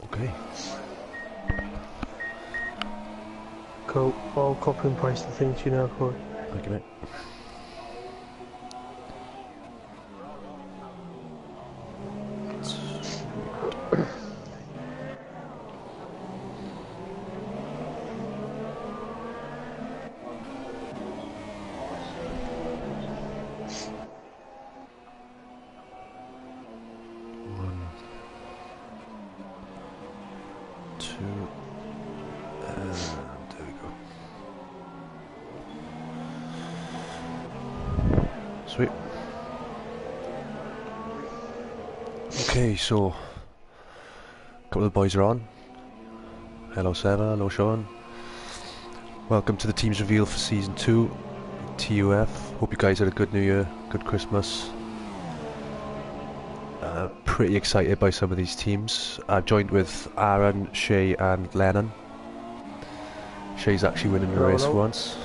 Okay. Cool. I'll copy and paste the thing to you now, Corey. Thank you, mate. There we go. Sweet. Okay, so a couple of the boys are on. Hello Sarah, hello Sean. Welcome to the team's reveal for Season 2, TUF. Hope you guys had a good New Year, good Christmas. Pretty excited by some of these teams. I joined with Aaron, Shay and Lennon. Shay's actually winning the race for once.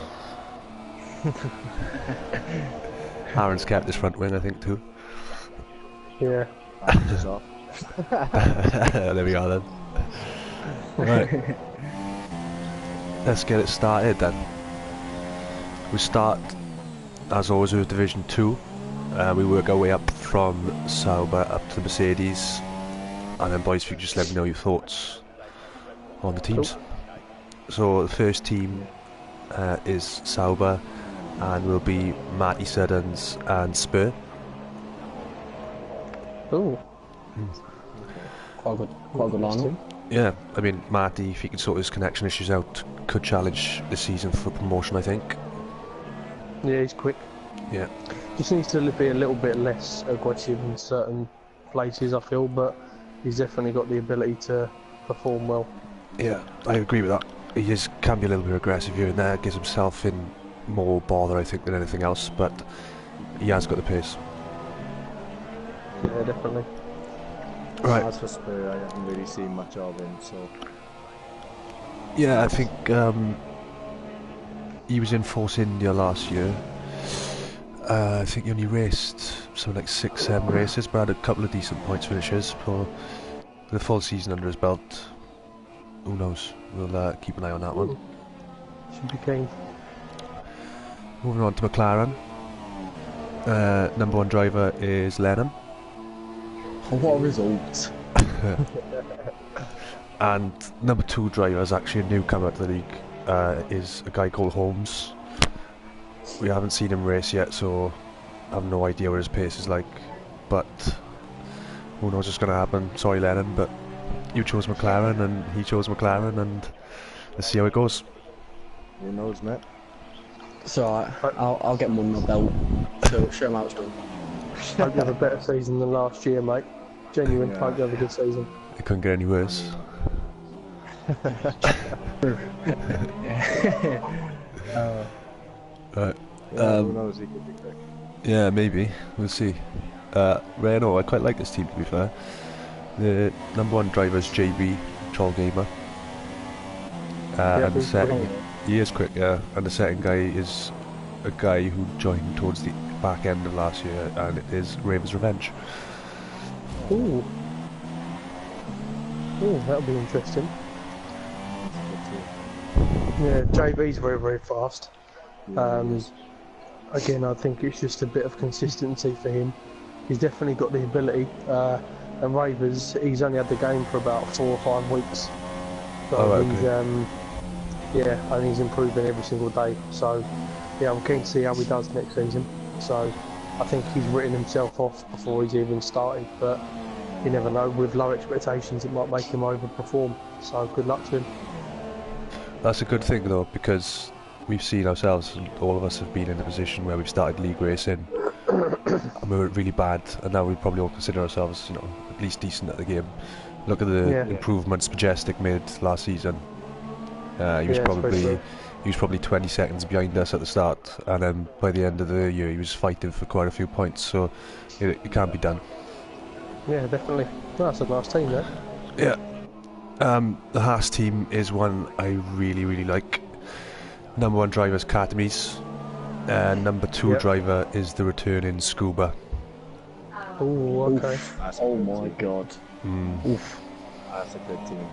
Aaron's kept his front wing, I think, too. Yeah. Just off. There we are then. Right. Let's get it started then. We start, as always, with Division 2. We work our way up from Sauber up to the Mercedes. And then boys, if you could just let me know your thoughts on the teams. Cool. So the first team is Sauber, and will be Matty Suddens and Spur. Ooh. Quite good lineup. Yeah, I mean, Matty, if he can sort his connection issues out, could challenge this season for promotion, I think. Yeah, he's quick. Yeah. Just needs to be a little bit less aggressive in certain places, I feel, but he's definitely got the ability to perform well. Yeah, I agree with that. He just can be a little bit aggressive here and there, gives himself in more bother, I think, than anything else, but he has got the pace. Yeah, definitely. Right. As for Spur, I haven't really seen much of him, so... Yeah, I think he was in Force India last year. I think he only raced something like 6-7 races, but had a couple of decent points finishes for the full season under his belt. Who knows? We'll keep an eye on that one. Should be keen. Moving on to McLaren. Number 1 driver is Lennon. What a result! And number 2 driver is actually a newcomer to the league. Is a guy called Holmes. We haven't seen him race yet, so I have no idea what his pace is like. But who knows what's going to happen? Sorry, Lennon, but you chose McLaren and he chose McLaren, and let's see how it goes. Who knows, mate? So I'll get one more belt. So show him how it's done. Hope you have a better season than last year, mate. Genuine, Yeah. hope you have a good season. It couldn't get any worse. Right. Yeah, who knows, he could be quick. Yeah, maybe. We'll see. Renault, I quite like this team, to be fair. The number 1 driver is JB, Troll Gamer. And the he's second, quick. he is quick, yeah. And the second guy is a guy who joined towards the back end of last year, and it is Raven's Revenge. Ooh. Ooh, that'll be interesting. Yeah, JB's very, very fast. Again, I think it's just a bit of consistency for him. He's definitely got the ability. And Ravers, he's only had the game for about 4 or 5 weeks. So Oh, right, he's, yeah, and he's improving every single day. So, yeah, I'm keen to see how he does next season. So, I think he's written himself off before he's even started. But you never know. With low expectations, it might make him overperform. So, good luck to him. That's a good thing, though, because we've seen ourselves, all of us have been in a position where we've started league racing and we were really bad, and now we probably all consider ourselves, you know, at least decent at the game. Look at the improvements Majestic made last season. He was probably 20 seconds behind us at the start, and then by the end of the year he was fighting for quite a few points, so it can be done. Yeah, definitely. That's a nice team, though. Yeah. The Haas team is one I really, really like. Number 1 driver is Katamis. Number 2 driver is the returning Scuba. Oh, okay. Oh my god. Mm. Oof. That's a good team.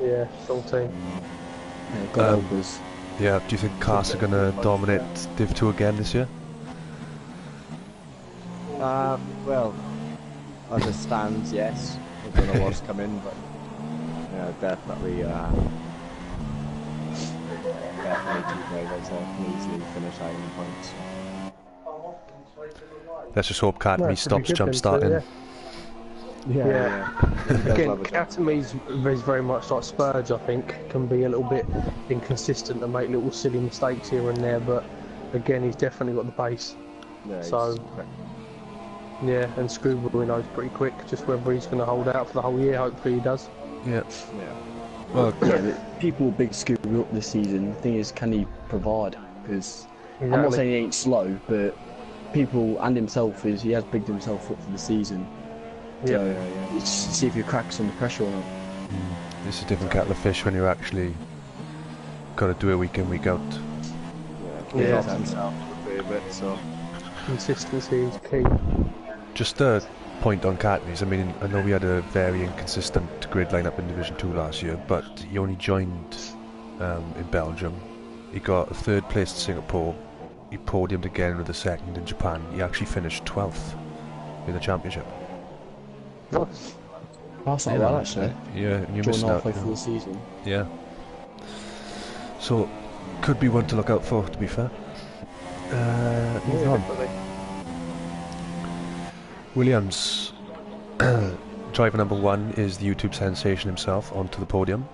Yeah, strong team. Yeah, God help us. Yeah, do you think Cars are going to dominate Div 2 again this year? Well, as it stands, yes. I don't know what's come in, but yeah, definitely, definitely two drivers that can easily finish high in points. Let's just hope Academy No, it should be stops good jump then, so, starting. yeah. Yeah. He does Again, love a jump. Academy's very much like Spurge, I think, can be a little bit inconsistent and make little silly mistakes here and there, but again, he's definitely got the base. Yeah, So, he's quick. yeah, and Scuba, we know, is pretty quick, just whether he's going to hold out for the whole year, hopefully he does. Yeah. Yeah. Well, Yeah, but people will big Scooby up this season. The thing is, can he provide? Because I'm not Exactly. saying he ain't slow, but people and himself he has bigged himself up for the season. Yeah. So Yeah. it's just to see if he cracks under pressure or not. this is a different kettle of fish when you're actually got to do it week in, week out. Yeah. Yeah. He's off himself a fair bit, so. Consistency is key. Just a point on Academy's, I mean, I know we had a very inconsistent grid lineup in Division 2 last year, but he only joined in Belgium. He got a third place in Singapore. He podiumed again with a second in Japan. He actually finished 12th in the championship. Nice. That's not bad actually. Yeah, and you're Join missing out. halfway through the season. Yeah. So, could be one to look out for, to be fair. Moving on. Definitely. Williams, driver number 1 is the YouTube sensation himself onto the podium.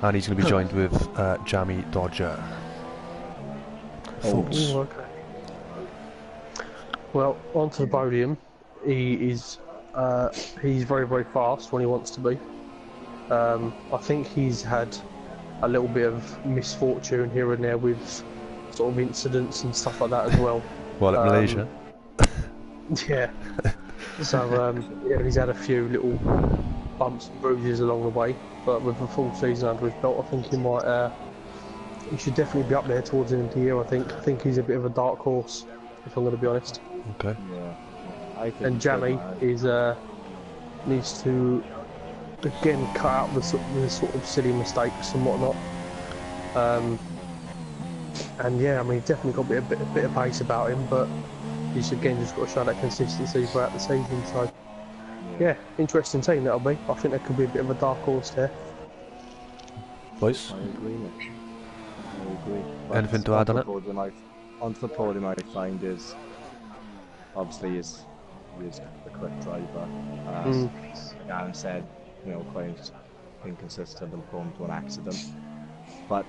And he's going to be joined with Jamie Dodger. Thoughts? Ooh, okay. Well, onto the podium. He's very fast when he wants to be. I think he's had a little bit of misfortune here and there with sort of incidents and stuff like that as well. Well, at Malaysia. Yeah. So yeah, he's had a few little bumps and bruises along the way, but with a full season under his belt, I think he might. He should definitely be up there towards the end of the year. I think he's a bit of a dark horse, if I'm going to be honest. Okay. Yeah. I think And he's Jamie good, needs to again cut out the sort of silly mistakes and whatnot. And yeah, I mean, he's definitely got a bit of pace about him, but he's again just got to show that consistency throughout the season. So yeah, interesting team that'll be. I think there could be a bit of a dark horse there. Boys? I agree, Mitch. I agree. Anything to add on it? Onto the podium, I find is obviously he is a quick driver. As Aaron said, you know, quite inconsistent and prone to an accident. But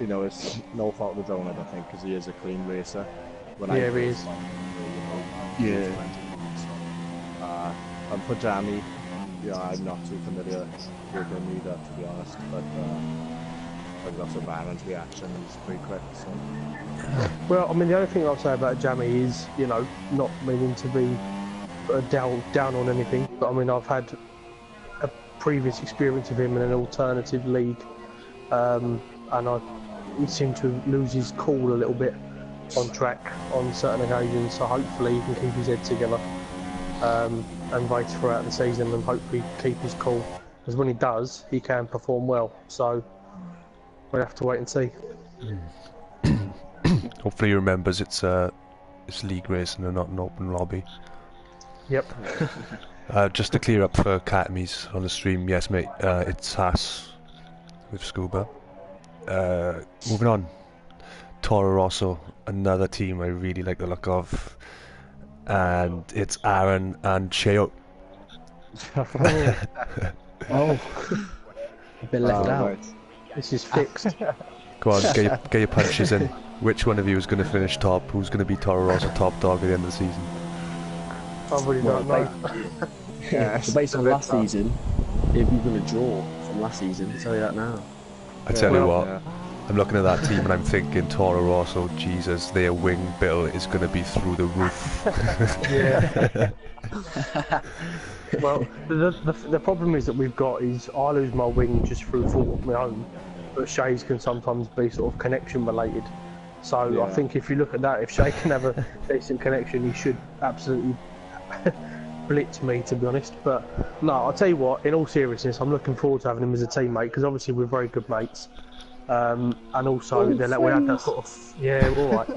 you know, it's no fault of his own, I don't think, because he is a clean racer. When Yeah, he is. Yeah. And for Jamie, yeah, I'm not too familiar with him either, to be honest. But I've got some Aaron's reaction. He's pretty quick. So. Well, I mean, the only thing I'll say about Jamie is, you know, not meaning to be down on anything, but I mean, I've had a previous experience of him in an alternative league, and he seemed to lose his cool a little bit on track on certain occasions. So hopefully he can keep his head together and race throughout the season, and hopefully keep his cool. Because when he does, he can perform well. So we'll have to wait and see. Hopefully he remembers it's league racing and not an open lobby. Yep. Just to clear up for academies on the stream, yes mate, it's Haas with Scuba. Moving on, Toro Rosso, another team I really like the look of, and it's Aaron and Cheo. Oh, I've been left out. Right. This is fixed. Go on, get your punches in. Which one of you is going to finish top? Who's going to be Toro Rosso top dog at the end of the season? I really don't know. Yeah, So based on last season, if you're going to draw from last season, I'll tell you that now. I tell you what, Yeah. I'm looking at that team and I'm thinking Toro Rosso, Jesus, their wing bill is going to be through the roof. Yeah. Well, the problem is that we've got is I lose my wing just through fault of my own, but Shay's can sometimes be sort of connection related. So Yeah. I think if you look at that, if Shay can have a decent connection, he should absolutely blitz me, to be honest. But no, I'll tell you what. In all seriousness, I'm looking forward to having him as a teammate because obviously we're very good mates. And also we'll have that sort of all right.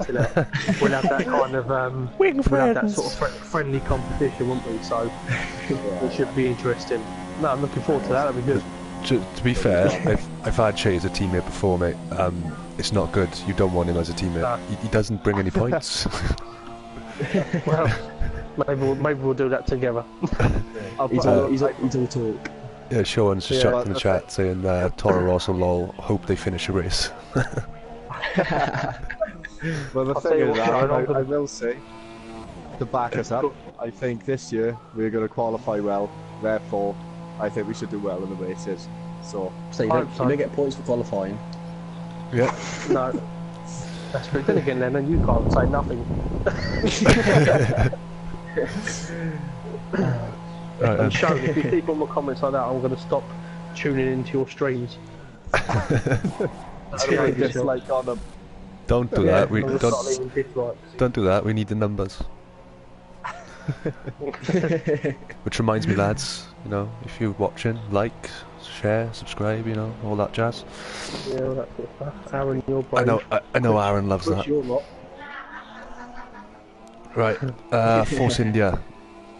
We'll have that kind of we'll have that sort of friendly competition, won't we? So it should be interesting. No, I'm looking forward to that. That'll be good. To be fair, I've had Shay as a teammate before, mate. It's not good. You don't want him as a teammate. No. He doesn't bring any points. Well, maybe we'll do that together. He's all talk. Yeah, Sean's just chucked in the chat saying Toro Rosso lol, hope they finish a race. Well, the thing is, I will say, to back us up, I think this year we're going to qualify well, therefore I think we should do well in the races. So you don't get points for qualifying. Yeah. No. That's true. Then again, then you can't say nothing. Right, and Sean, if you keep on my comments like that, I'm going to stop tuning into your streams. Dislike on them. Don't do that. We don't do that. We need the numbers. Which reminds me, lads, you know, if you're watching, like, share, subscribe, you know, all that jazz. Yeah, all that sort of stuff. Aaron, you're brave. I know Aaron loves that. You're not. Right, Force India,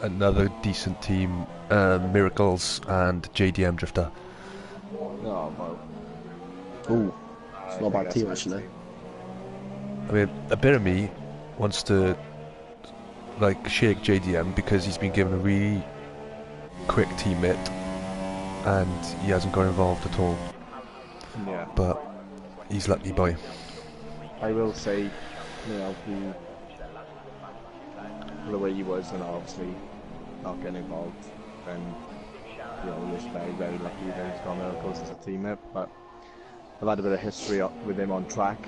another decent team, Miracles and JDM Drifter. Oh, well. Ooh, it's not a bad team actually. I mean, a bit of me wants to like shake JDM because he's been given a really quick teammate and he hasn't got involved at all. Yeah. But he's lucky boy. I will say, you know, the way he was, and obviously not getting involved, then you know, he was very, very lucky that he's got Miracles as a teammate. But I've had a bit of history with him on track,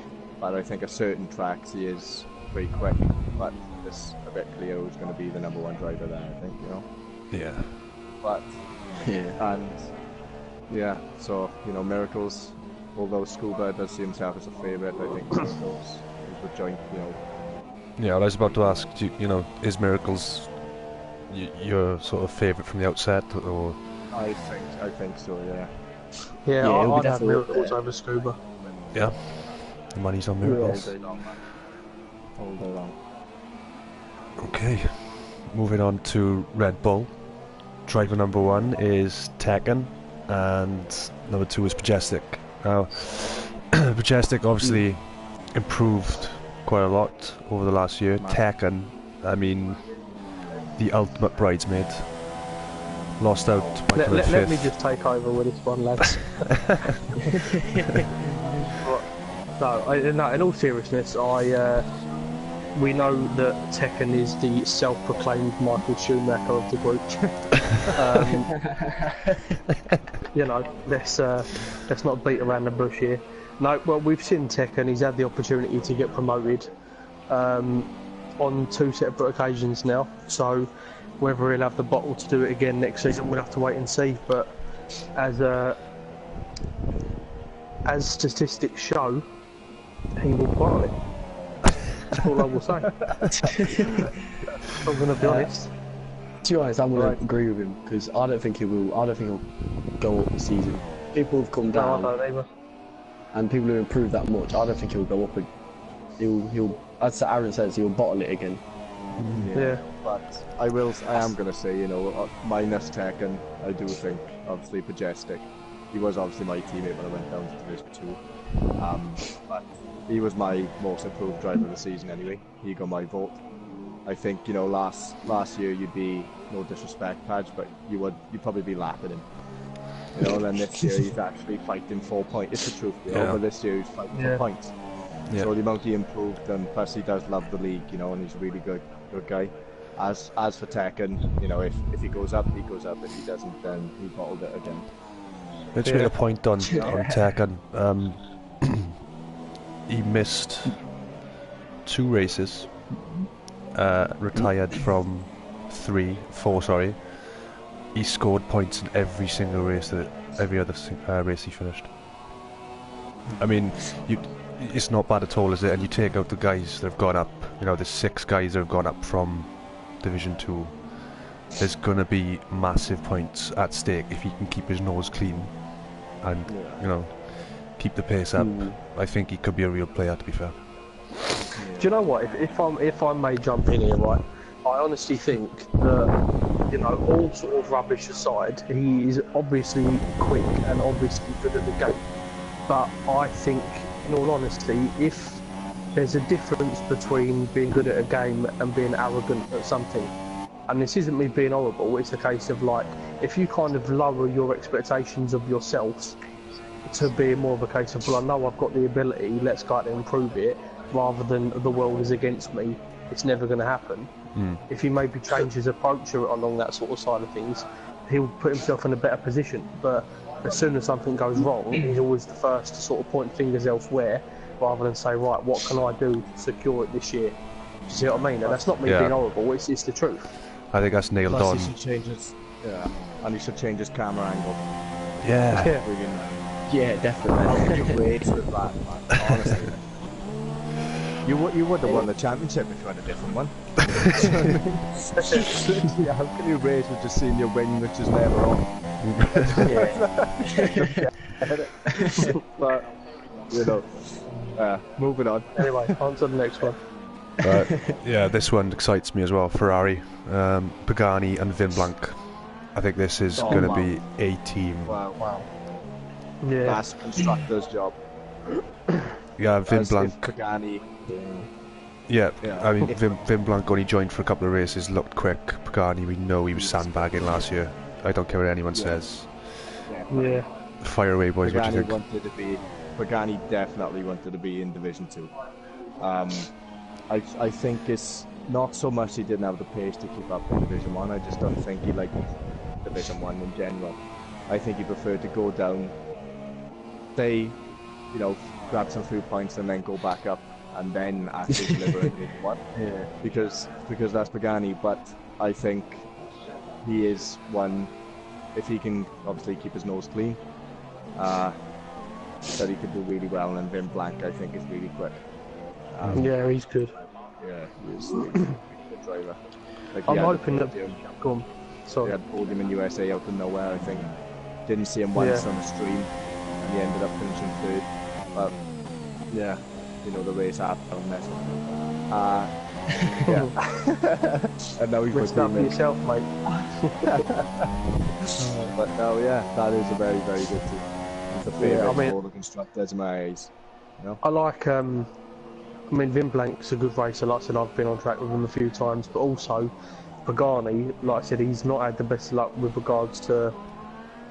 but I think at certain tracks he is pretty quick. But it's a bit clear who's going to be the #1 driver there, I think, you know. Yeah. But yeah, and yeah, so you know, Miracles, although Scuba does see himself as a favourite, I think Miracles would join, you know. Yeah, I was about to ask, you know, is Miracles your sort of favourite from the outset, or? I think so, yeah. Yeah, I'd have Miracles over Scuba. Yeah, the money's on Miracles. All day long, man. All day long. Okay, moving on to Red Bull. Driver #1 is Tekken, and #2 is Majestic. Now, Majestic obviously improved quite a lot over the last year. Tekken, I mean, the ultimate bridesmaid. Lost out by let me just take over with this one, lads. No, in all seriousness, we know that Tekken is the self-proclaimed Michael Schumacher of the group. You know, let's not beat around the bush here. No, well, we've seen Tekken. He's had the opportunity to get promoted on 2 separate occasions now. So whether he'll have the bottle to do it again next season, we'll have to wait and see. But as statistics show, he will bottle it. That's all I will say. I'm going to be honest. To be honest, I'm going to agree with him because I don't think he will. I don't think he'll go up this season. People have come down. No, I don't either. And people have improved that much. I don't think he'll go up. He'll. As Aaron says, he'll bottle it again. Yeah. But I am going to say, you know, minus Tekken, I do think obviously Majestic. He was obviously my teammate when I went down to Division 2. But he was my most improved driver of the season anyway. He got my vote. I think, you know, last year you'd be, no disrespect, Padge, but you'd probably be lapping him. You know, and then this year he's actually fighting 4 points. It's the truth, you know, but this year he's fighting 4 points. Yeah. So the amount he improved, and plus he does love the league, you know, and he's a really good guy. As for Tekken, you know, if he goes up, he goes up. If he doesn't, then he bottled it again. Let's make a point on Tekken. He missed 2 races, retired from 4, sorry. He scored points in every single race, every other race he finished. I mean, it's not bad at all, is it? And you take out the guys that have gone up, you know, there's 6 guys that have gone up from Division 2 there's going to be massive points at stake if he can keep his nose clean and, you know, keep the pace up. I think he could be a real player, to be fair. Do you know what? If I may jump in here, right? I honestly think that, you know, all sort of rubbish aside, he is obviously quick and obviously good at the game. But I think, in all honesty, if there's a difference between being good at a game and being arrogant at something, and this isn't me being horrible, it's a case of like, if you kind of lower your expectations of yourself to be more of a case of, well, I know I've got the ability, let's go out and improve it, rather than the world is against me, it's never going to happen. If he maybe change his approach along that sort of side of things, he'll put himself in a better position. But as soon as something goes wrong, he's always the first to sort of point fingers elsewhere, rather than say, right, what can I do to secure it this year? Do you see what I mean? And that's not me being horrible, it's the truth. I think that's nailed on. He should change his, and he should change his camera angle. Yeah, definitely. Race with that, man. Honestly. You would have won the championship if you had a different one. How can you race with just seeing your wing, which is never on? But, you know, moving on. Anyway, on to the next one. Yeah, this one excites me as well. Ferrari, Pagani and Vin Blanc. I think this is going to be a team. Wow. Yeah. Last constructor's job. Yeah, Vin Blanc. Pagani. Yeah, I mean, Vin Blanc only joined for a couple of races, looked quick. Pagani, we know he was sandbagging last year. I don't care what anyone says. Yeah. Fire away, boys. Pagani what do you think? Pagani definitely wanted to be in Division 2. I think it's not so much he didn't have the pace to keep up in Division 1. I just don't think he liked Division 1 in general. I think he preferred to go down, stay, you know, grab some few points and then go back up and then actually deliver in Division 1. Yeah. Because that's Pagani, but I think he is one, if he can obviously keep his nose clean, that he could do really well. And Vin Blanc, I think, is really quick. Yeah, he's good. Yeah, he is a really good driver. Like, I'm hoping that... Go on. He Sorry. had podium in USA out of nowhere, I think. Didn't see him once on the stream, and he ended up finishing third. But, yeah, you know, the race happened. Yeah. And now he's Rest up for yourself, mate. But no, yeah, that is a very, very good team. It's a favourite for all the constructors in my eyes. You know? I like, I mean, Vin Blanc's a good racer. Like I said, I've been on track with him a few times, but also Pagani, like I said, he's not had the best luck with regards to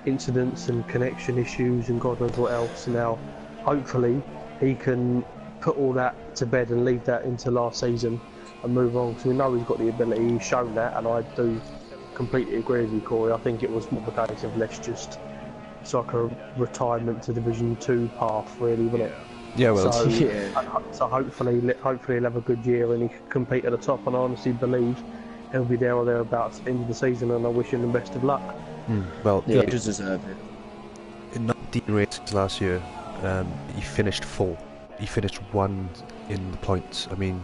incidents and connection issues and God knows what else. Now, hopefully, he can put all that to bed and leave that into last season and move on, because we know he's got the ability, he's shown that, and I do completely agree with you, Corey. I think it was more the case of let's just, it's like a retirement to Division 2 path, really, wasn't it? Yeah, well, so hopefully he'll have a good year and he can compete at the top, and I honestly believe he'll be there or thereabouts at the end of the season, and I wish him the best of luck. Well, yeah, he does deserve it. In 19 races last year, he finished 4. He finished 1 in the points. I mean,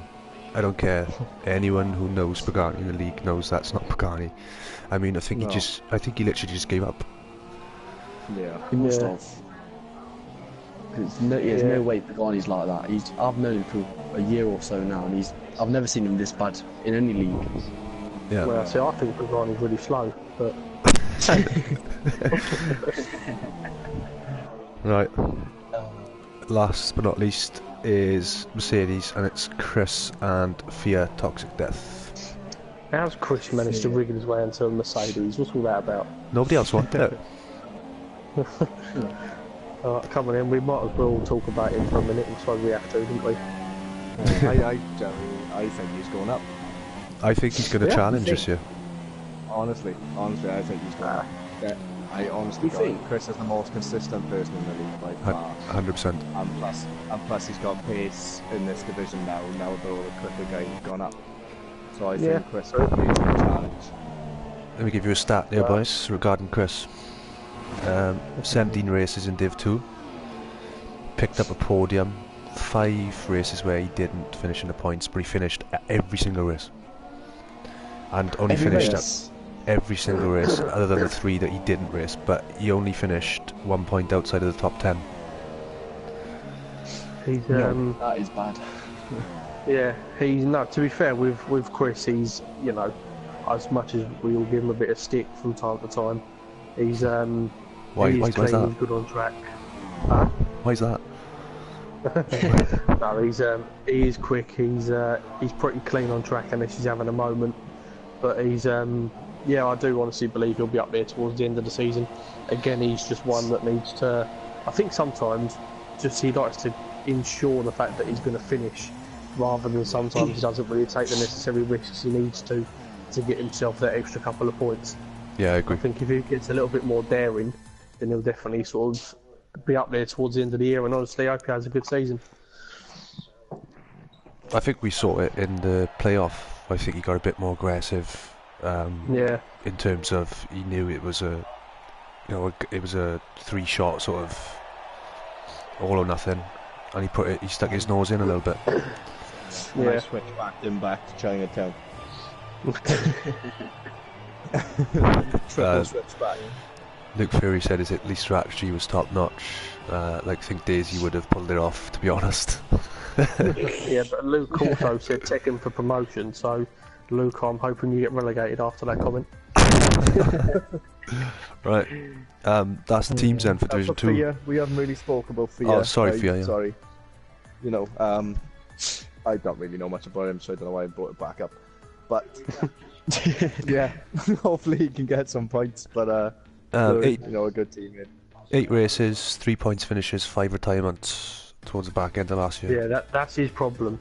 I don't care. Anyone who knows Pagani in the league knows that's not Pagani. I mean, I think he literally just gave up. Yeah, he must have. There's no way Pagani's like that. I've known him for a year or so now, and I've never seen him this bad in any league. Yeah. Well, see, I think Pagani's really slow, but. Right. Last but not least is Mercedes, and it's Chris and Fia Toxic Death. How's Chris managed to wriggle his way into a Mercedes? What's all that about? Nobody else wanted it. Come on in, we might as well talk about him for a minute, I suppose we have to, don't we? I think he's going up. I think he's going to challenge this year. Honestly, I think he's going up. Yeah, I honestly think Chris is the most consistent person in the league by far. 100%. And plus he's got pace in this division now. Now the quicker guy has gone up. So I think Chris will be a challenge. Let me give you a stat there, boys, regarding Chris. 17 races in Div 2. Picked up a podium. 5 races where he didn't finish in the points, but he finished at every single race. And only finished at every single race, other than the 3 that he didn't race, but he only finished 1 point outside of the top 10. He's No, that is bad. yeah, he's no. To be fair, with Chris, he's, you know, as much as we all give him a bit of stick from time to time, he's Why? he's Why's clean, that? he's good on track. Why's that? No, he is quick. He's pretty clean on track unless he's having a moment. But he's yeah, I do honestly believe he'll be up there towards the end of the season. Again, he's just one that needs to. I think sometimes just he likes to ensure the fact that he's going to finish, rather than sometimes he doesn't really take the necessary risks he needs to get himself that extra couple of points. Yeah, I agree. I think if he gets a little bit more daring, then he'll definitely sort of be up there towards the end of the year. And honestly, I hope he has a good season. I think we saw it in the playoff. I think he got a bit more aggressive. Yeah. In terms of, he knew it was a, you know, it was a 3-shot sort of all or nothing, and he stuck his nose in a little bit. When I Yeah. switched back to Chinatown. Triple switch back. Luke Fury said his at least strategy was top notch. Like, I think Daisy would have pulled it off, to be honest. Yeah, but Luke also said Tekken for promotion, so Luke, I'm hoping you get relegated after that comment. Right, that's the teams then for Division 2. Fia, we haven't really spoke about Fia. Oh, sorry, Fia, yeah. Sorry. You know, I don't really know much about him, so I don't know why I brought it back up. But yeah, hopefully he can get some points. But Eight you know, a good team. 8 races, 3 points finishes, 5 retirements towards the back end of last year. Yeah, that's his problem.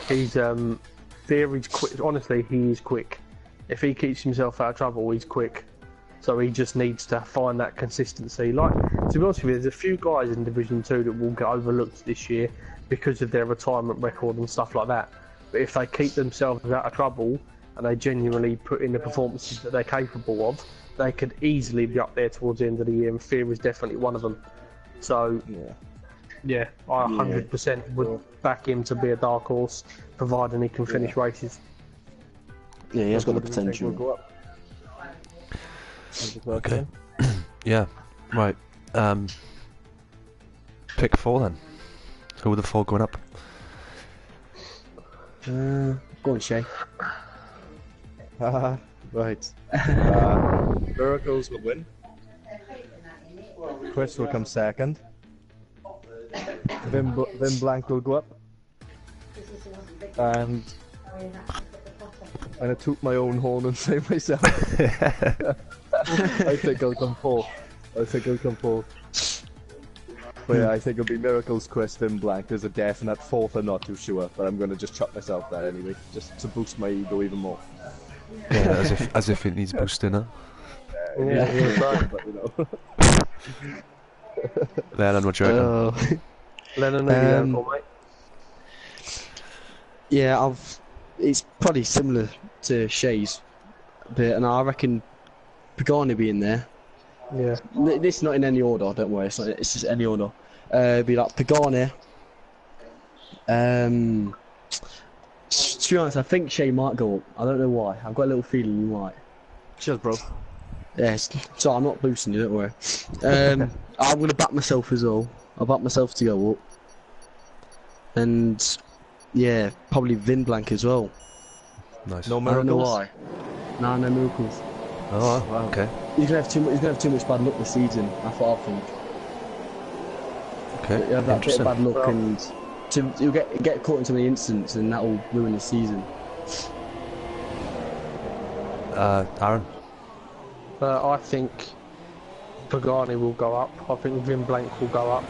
He's Theory's quick. Honestly, he is quick. If he keeps himself out of trouble, he's quick. So he just needs to find that consistency. Like, to be honest with you, there's a few guys in Division 2 that will get overlooked this year because of their retirement record and stuff like that. But if they keep themselves out of trouble and they genuinely put in the performances that they're capable of, they could easily be up there towards the end of the year, and Fear is definitely one of them. So, yeah, I 100% would back him to be a dark horse, providing he can finish races. Yeah, he has got the We'll potential. go up. Okay. Yeah, right. Pick 4 then. Who are the 4 going up? Go on, Shay. Right. Miracles will win. Chris will come second. Vin Blank will go up. And I'm gonna toot my own horn and say myself. I think I'll come fourth. But yeah, I think it'll be Miracles, Chris, Vin Blank. There's a definite fourth, I'm not too sure, but I'm gonna just chuck myself there anyway, just to boost my ego even more. Yeah, as if it needs boosting, huh? But, you know. Lennon, what do you reckon? Lennon, who you go for, mate? Yeah, it's probably similar to Shay's, but and I reckon Pagani be in there. Yeah. This is not in any order, don't worry. It's just any order. Be like Pagani. To be honest, I think Shay might go up. I don't know why. I've got a little feeling he might. Cheers, bro. Yes. So I'm not boosting you, don't worry. I'm gonna back myself as well. I'll back myself to go up. And yeah, probably Vin Blank as well. Nice. No I don't know miracles. why. No miracles. Oh, wow. Okay. He's gonna have too much bad luck this season. That's what I think. Okay. He'll have that bit Interesting. of bad luck, and he'll get caught in too many incidents, and that will ruin his season. Aaron. I think Pagani will go up. I think Vin Blank will go up.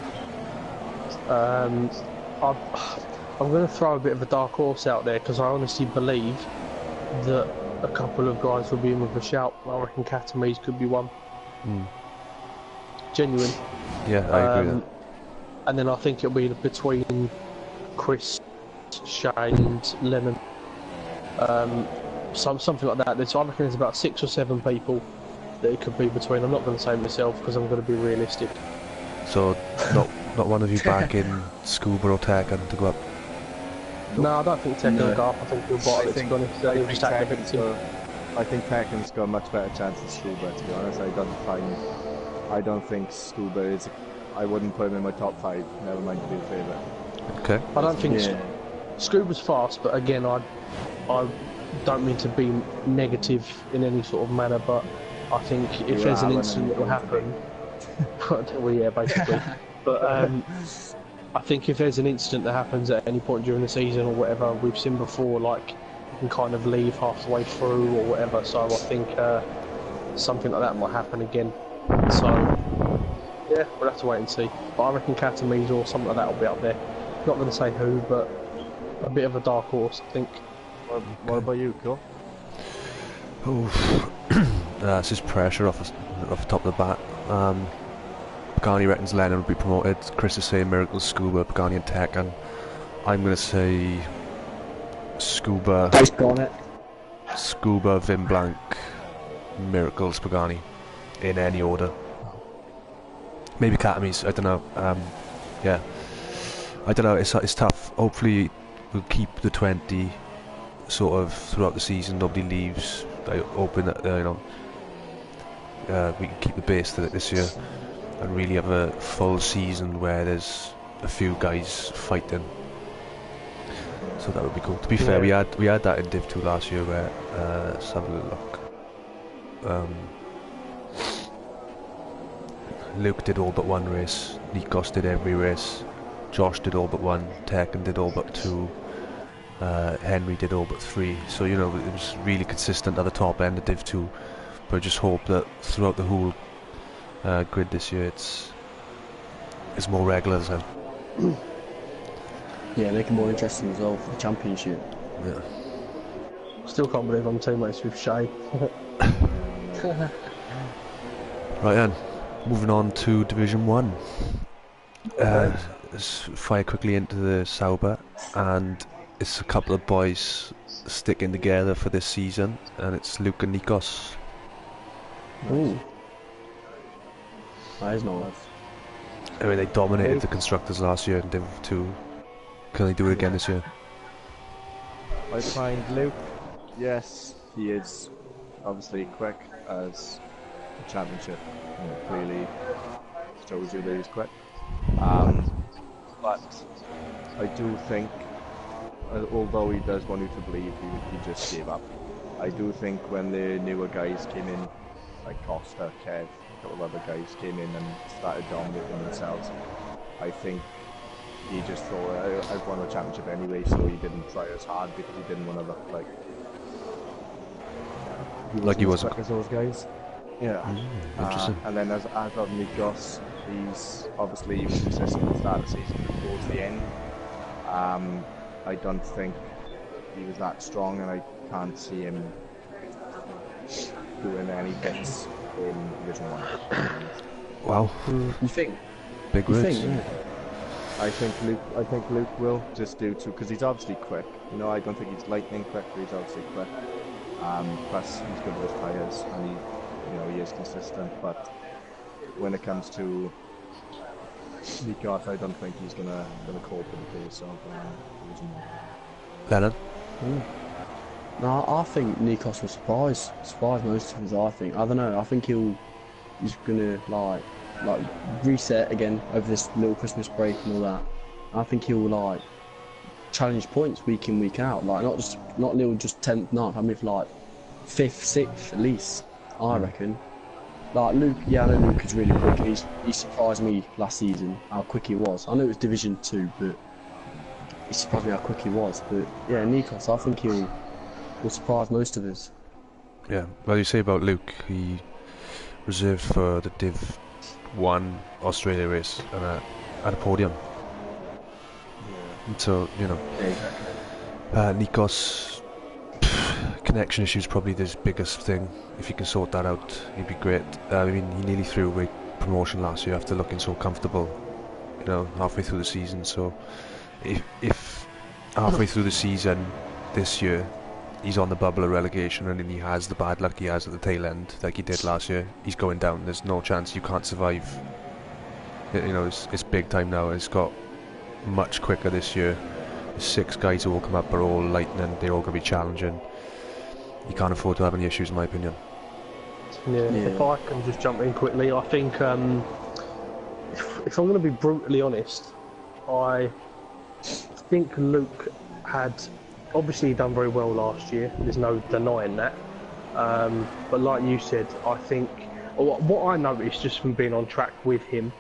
I'm going to throw a bit of a dark horse out there because I honestly believe that a couple of guys will be in with a shout. I reckon Katamise could be one. Genuine. Yeah, I agree with And then I think it'll be between Chris, Shay and Lennon. Something like that. I reckon there's about 6 or 7 people that it could be between. I'm not going to say myself because I'm going to be realistic. that. So, not one of you back in Scuba or Tech and to go up? No, I don't think Tekken will go up. I think he'll bottle it, to think- be honest. I He'll think just act a bit Tekken's too. I think Peckham's got a much better chance than Scuba, to be honest. I don't think Scuba is. I wouldn't put him in my top 5. Never mind to be a favourite. Okay. I don't think Yeah. Scuba's fast, but again, I don't mean to be negative in any sort of manner, but I think if You're there's an Alan incident and that will going to happen, well, yeah, basically. But I think if there's an incident that happens at any point during the season or whatever, we've seen before, like you can kind of leave half the way through or whatever. So I think something like that might happen again. So yeah, we'll have to wait and see. But I reckon Catamese or something like that will be up there. Not going to say who, but a bit of a dark horse, I think. What about you, Cole? Oh, it's just pressure off the top of the bat. Pagani reckons Lennon will be promoted. Chris is saying Miracles, Scuba, Pagani and Tech, and I'm going to say Scuba, Based on it. Scuba, Vim Blanc, Miracles, Pagani, in any order. Maybe Catamese, I don't know. Yeah, I don't know. It's tough. Hopefully, we'll keep the 20 sort of throughout the season. Nobody leaves. I open that we can keep the base to it this year and really have a full season where there's a few guys fighting. So that would be cool. To be fair, we had that in Div 2 last year where let's have a little look. Luke did all but one race, Nikos did every race, Josh did all but one, Tekken did all but two, Henry did all but three. So you know it was really consistent at the top end of Div 2. But I just hope that throughout the whole grid this year it's more regular as hell. Yeah, make it more interesting as well for the championship. Yeah. Still can't believe I'm teammates with Shay. Right then, moving on to Division 1. Let's fire quickly into the Sauber, and it's a couple of boys sticking together for this season, and it's Luke and Nikos. Ooh. That is nice. I mean, they dominated the constructors last year in Div 2. Can they do it again this year? I find Luke, yes, he is obviously quick as the championship clearly shows you that he's quick. But I do think, although he does want you to believe he just gave up, I do think when the newer guys came in, like Costa, Kev, a couple of other guys came in and started dominating themselves, I think he just thought, I've won the championship anyway, so he didn't try as hard because he didn't want to look like he was as quick as those guys. Yeah. Interesting. And then as of Nikos, he was consistent at the start of the season but towards the end. I don't think he was that strong, and I can't see him doing any bits in Division 1. Wow. You think? Big You words. think? Yeah. I think Luke will just do too, because he's obviously quick. You know, I don't think he's lightning quick, but he's obviously quick. Plus he's good with his tyres, and he is consistent. But when it comes to Nikos, I don't think he's gonna cope with the pace of Division 1. Lennon? No, I think Nikos will surprise most of us. I don't know. I think he's gonna like reset again over this little Christmas break and all that. I think he'll like challenge points week in, week out. Like not little just 10th, 9th. I mean like 5th, 6th at least. I reckon. Like Luke, yeah, I know Luke is really quick. He surprised me last season how quick he was. I know it was Division 2, but he surprised me how quick he was. But yeah, Nikos, I think will surprise most of us. Yeah. Well, you say about Luke, he reserved for the Div 1 Australia race and at a podium. And so, you know, Nikos, connection issues probably his biggest thing. If he can sort that out, he'd be great. I mean, he nearly threw away promotion last year after looking so comfortable, you know, halfway through the season. So if halfway through the season this year he's on the bubble of relegation and then he has the bad luck he has at the tail end like he did last year, he's going down. There's no chance. You can't survive. You know, it's big time now. It's got much quicker this year. The 6 guys who will come up are all lightning. They're all going to be challenging. he can't afford to have any issues, in my opinion. Yeah. If I can just jump in quickly, I think if I'm going to be brutally honest, I think Luke had obviously done very well last year. There's no denying that. But like you said, I think what I noticed just from being on track with him,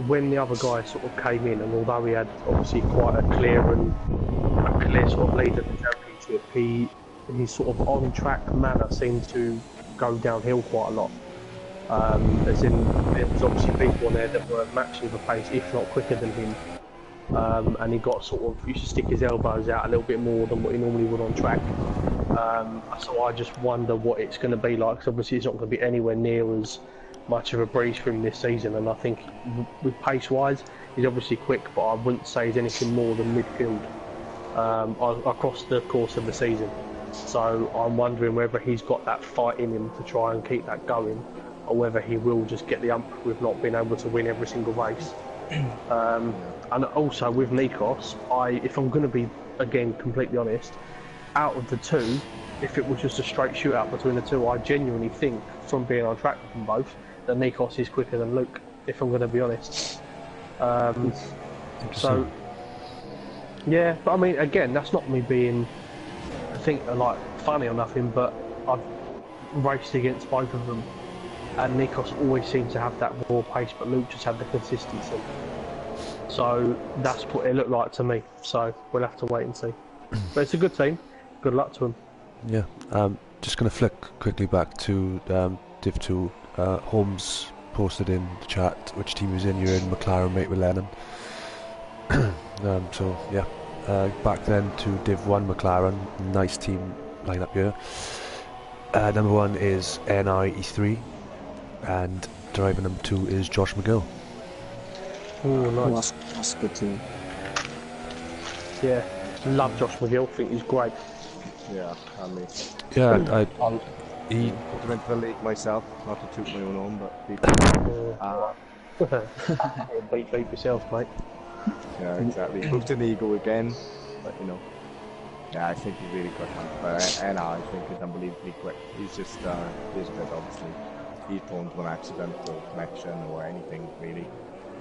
when the other guy sort of came in, and although he had obviously quite a clear sort of lead at the championship, his sort of on track manner seemed to go downhill quite a lot. As in, there was obviously people on there that were matching the pace, if not quicker than him. And he got used to stick his elbows out a little bit more than what he normally would on track. So I just wonder what it's going to be like, because obviously it's not going to be anywhere near as much of a breeze for him this season, and I think with pace-wise, he's obviously quick, but I wouldn't say he's anything more than midfield across the course of the season. So I'm wondering whether he's got that fight in him to try and keep that going, or whether he will just get the ump with not being able to win every single race. And also with Nikos, if I'm going to be, again, completely honest, out of the two, if it was just a straight shootout between the two, I genuinely think, from being on track with them both, that Nikos is quicker than Luke, if I'm going to be honest. So, yeah, but I mean, again, that's not me being, I think, like, funny or nothing, but I've raced against both of them, and Nikos always seemed to have that raw pace, but Luke just had the consistency. So that's what it looked like to me. So we'll have to wait and see. But it's a good team. Good luck to him. Yeah. Just going to flick quickly back to Div 2. Holmes posted in the chat which team he was in. You're in McLaren, mate, with Lennon. So yeah. Back then to Div 1 McLaren. Nice team lineup here. Number 1 is NI-E3, and driver number 2 is Josh McGill. Oh, nice. That's a good team. Yeah, love Josh McGill. Think he's great. Yeah, I mean, Yeah, he put him into the league myself, not to toot my own horn, but Beat yourself, mate. yeah, exactly. Hooked an ego again, but you know, yeah, I think he's really quick. And I think he's unbelievably quick. He's just, he's a bit obviously, he's prone to an accident or connection or anything really.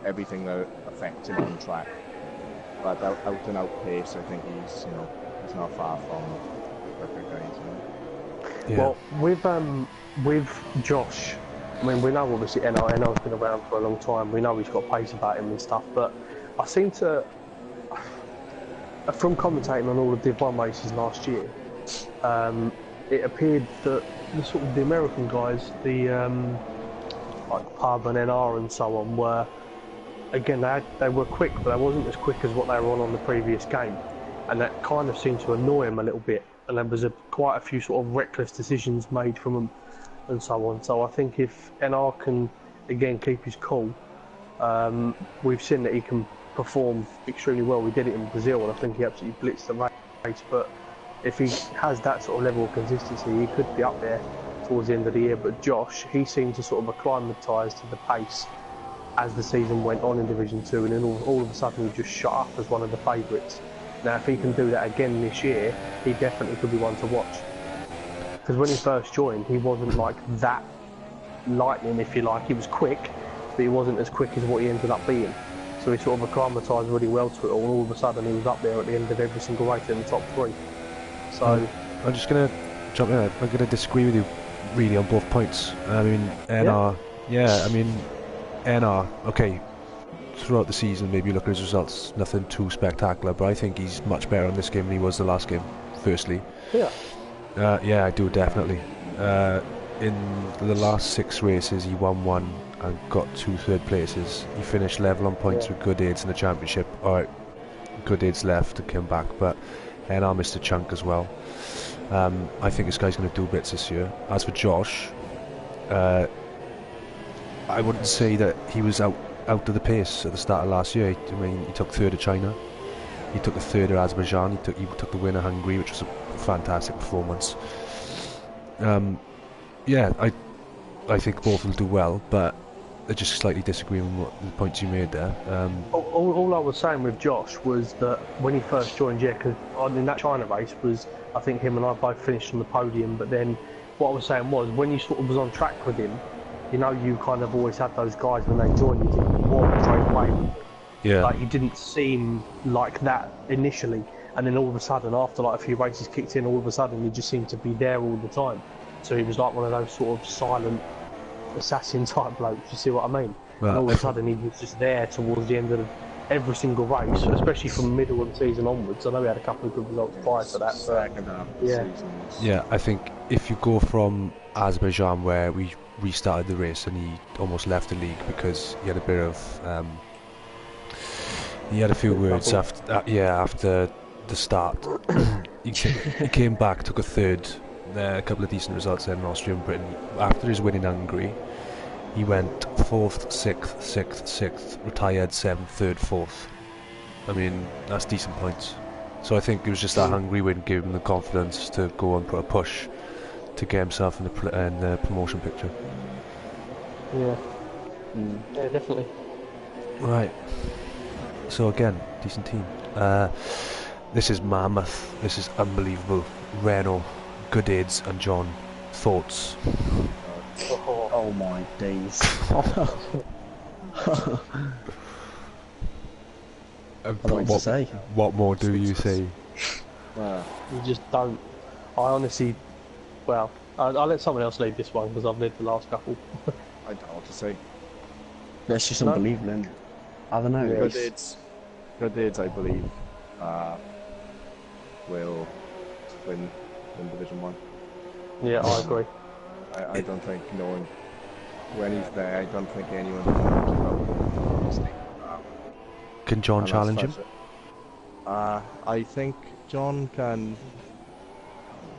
Everything that affects him on track. But out and out pace, I think he's, you know, he's not far from perfect guys, you know. Yeah. Well, with Josh, I mean, we know obviously NO's been around for a long time. We know he's got pace about him and stuff, but I seem to, from commentating on all the Div 1 races last year, it appeared that the American guys, like Pub and NR and so on, were, again, they were quick, but they wasn't as quick as what they were on the previous game, and that kind of seemed to annoy him a little bit. And there was quite a few sort of reckless decisions made from them, and so on. So I think if NR can again keep his cool, we've seen that he can perform extremely well. We did it in Brazil, and I think he absolutely blitzed the race. But if he has that sort of level of consistency, he could be up there towards the end of the year. But Josh, he seemed to sort of acclimatise to the pace as the season went on in Division 2, and then all of a sudden he just shot up as one of the favourites. Now if he can do that again this year, he definitely could be one to watch. Because when he first joined, he wasn't like that lightning, if you like. He was quick, but he wasn't as quick as what he ended up being. So he sort of acclimatised really well to it all of a sudden he was up there at the end of every single race in the top 3. So I'm just going to jump in. I'm going to disagree with you really on both points. I mean, NR, I mean, NR, okay, throughout the season, maybe you look at his results, nothing too spectacular, but I think he's much better in this game than he was the last game, firstly. Yeah. Yeah, I do, definitely. In the last 6 races, he won 1 and got 2 third places. He finished level on points with Good Aids in the championship. Alright, Good Aids left and came back, but NR missed a chunk as well. I think this guy's going to do bits this year. As for Josh, I wouldn't say that he was out of the pace at the start of last year. I mean, he took 3rd at China, he took the 3rd at Azerbaijan, he took the win at Hungary, which was a fantastic performance. Yeah, I think both will do well, but just slightly disagreeing with the points you made there. All I was saying with Josh was that when he first joined, yeah, because in that China race was, I think him and I both finished on the podium, but then what I was saying was when you sort of was on track with him, you know, you kind of always had those guys when they joined, you didn't want straight away. Yeah. Like, he didn't seem like that initially, and then all of a sudden, after like a few races kicked in, all of a sudden he just seemed to be there all the time. So he was like one of those sort of silent assassin type blokes, you see what I mean? Well, and all of a sudden he was just there towards the end of every single race, especially from middle of the season onwards. I know we had a couple of good results prior to that, second half of the season was... Yeah, I think if you go from Azerbaijan, where we restarted the race and he almost left the league because he had a bit of he had a few words after the start. he came back, took a third, a couple of decent results then in Austria and Britain. After his win in Hungary, he went 4th, 6th, 6th, 6th, retired 7th, 3rd, 4th. I mean, that's decent points. So I think it was just that Hungary win gave him the confidence to go and put a push to get himself in the promotion picture. Yeah. Yeah, definitely. Right. So again, decent team. This is mammoth. This is unbelievable. Renault, Goodades and John. Thoughts? Oh my days. I don't know what to say. What more do you say? You just don't. I honestly, well, I'll let someone else lead this one because I've led the last couple. I don't know what to say. That's just unbelievable, isn't it? I don't know. Goodades, I believe, will win Division 1. Yeah, I agree. I don't think when he's there, I don't think anyone can keep up. Can John challenge him? I think John can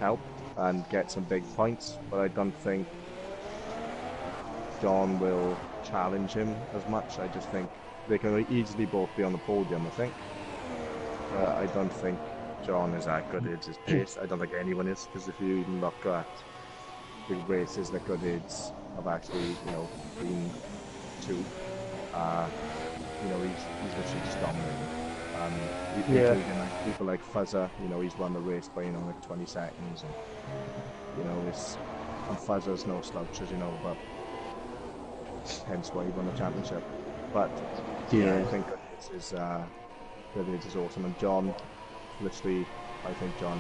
help and get some big points, but I don't think John will challenge him as much. I just think they can easily both be on the podium, I think. I don't think John is at Goodades' pace. I don't think anyone is, because if you even look at the races that Goodades have actually, been to, he's literally just dominating. Including like people like Fuzzer, he's won the race by like 20 seconds, and Fuzzer's no slouch, as you know, but hence why he won the championship. But I think Goodades is awesome, and John, literally, I think John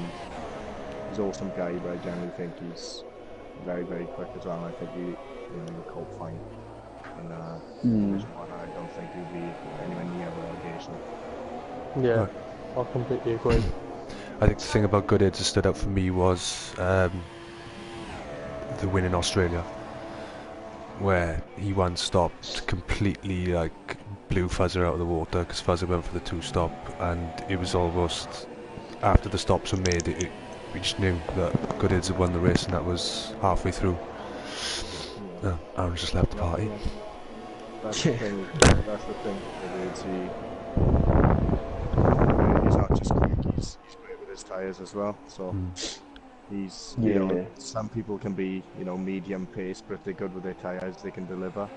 is an awesome guy, but I generally think he's very, very quick as well. And I think he will cope fine in Division 1. I don't think he'll be anywhere near relegation. Yeah, I completely agree. I think the thing about Goodades that stood out for me was the win in Australia, where he once stopped, completely like blew Fuzzer out of the water because Fuzzer went for the 2-stop, and it was almost after the stops were made, we just knew that Goodades had won the race, and that was halfway through. Aaron just left the party. That's the thing. He's not just quick, he's great with his tyres as well. So he's, some people can be, medium pace, but if they're good with their tyres, they can deliver.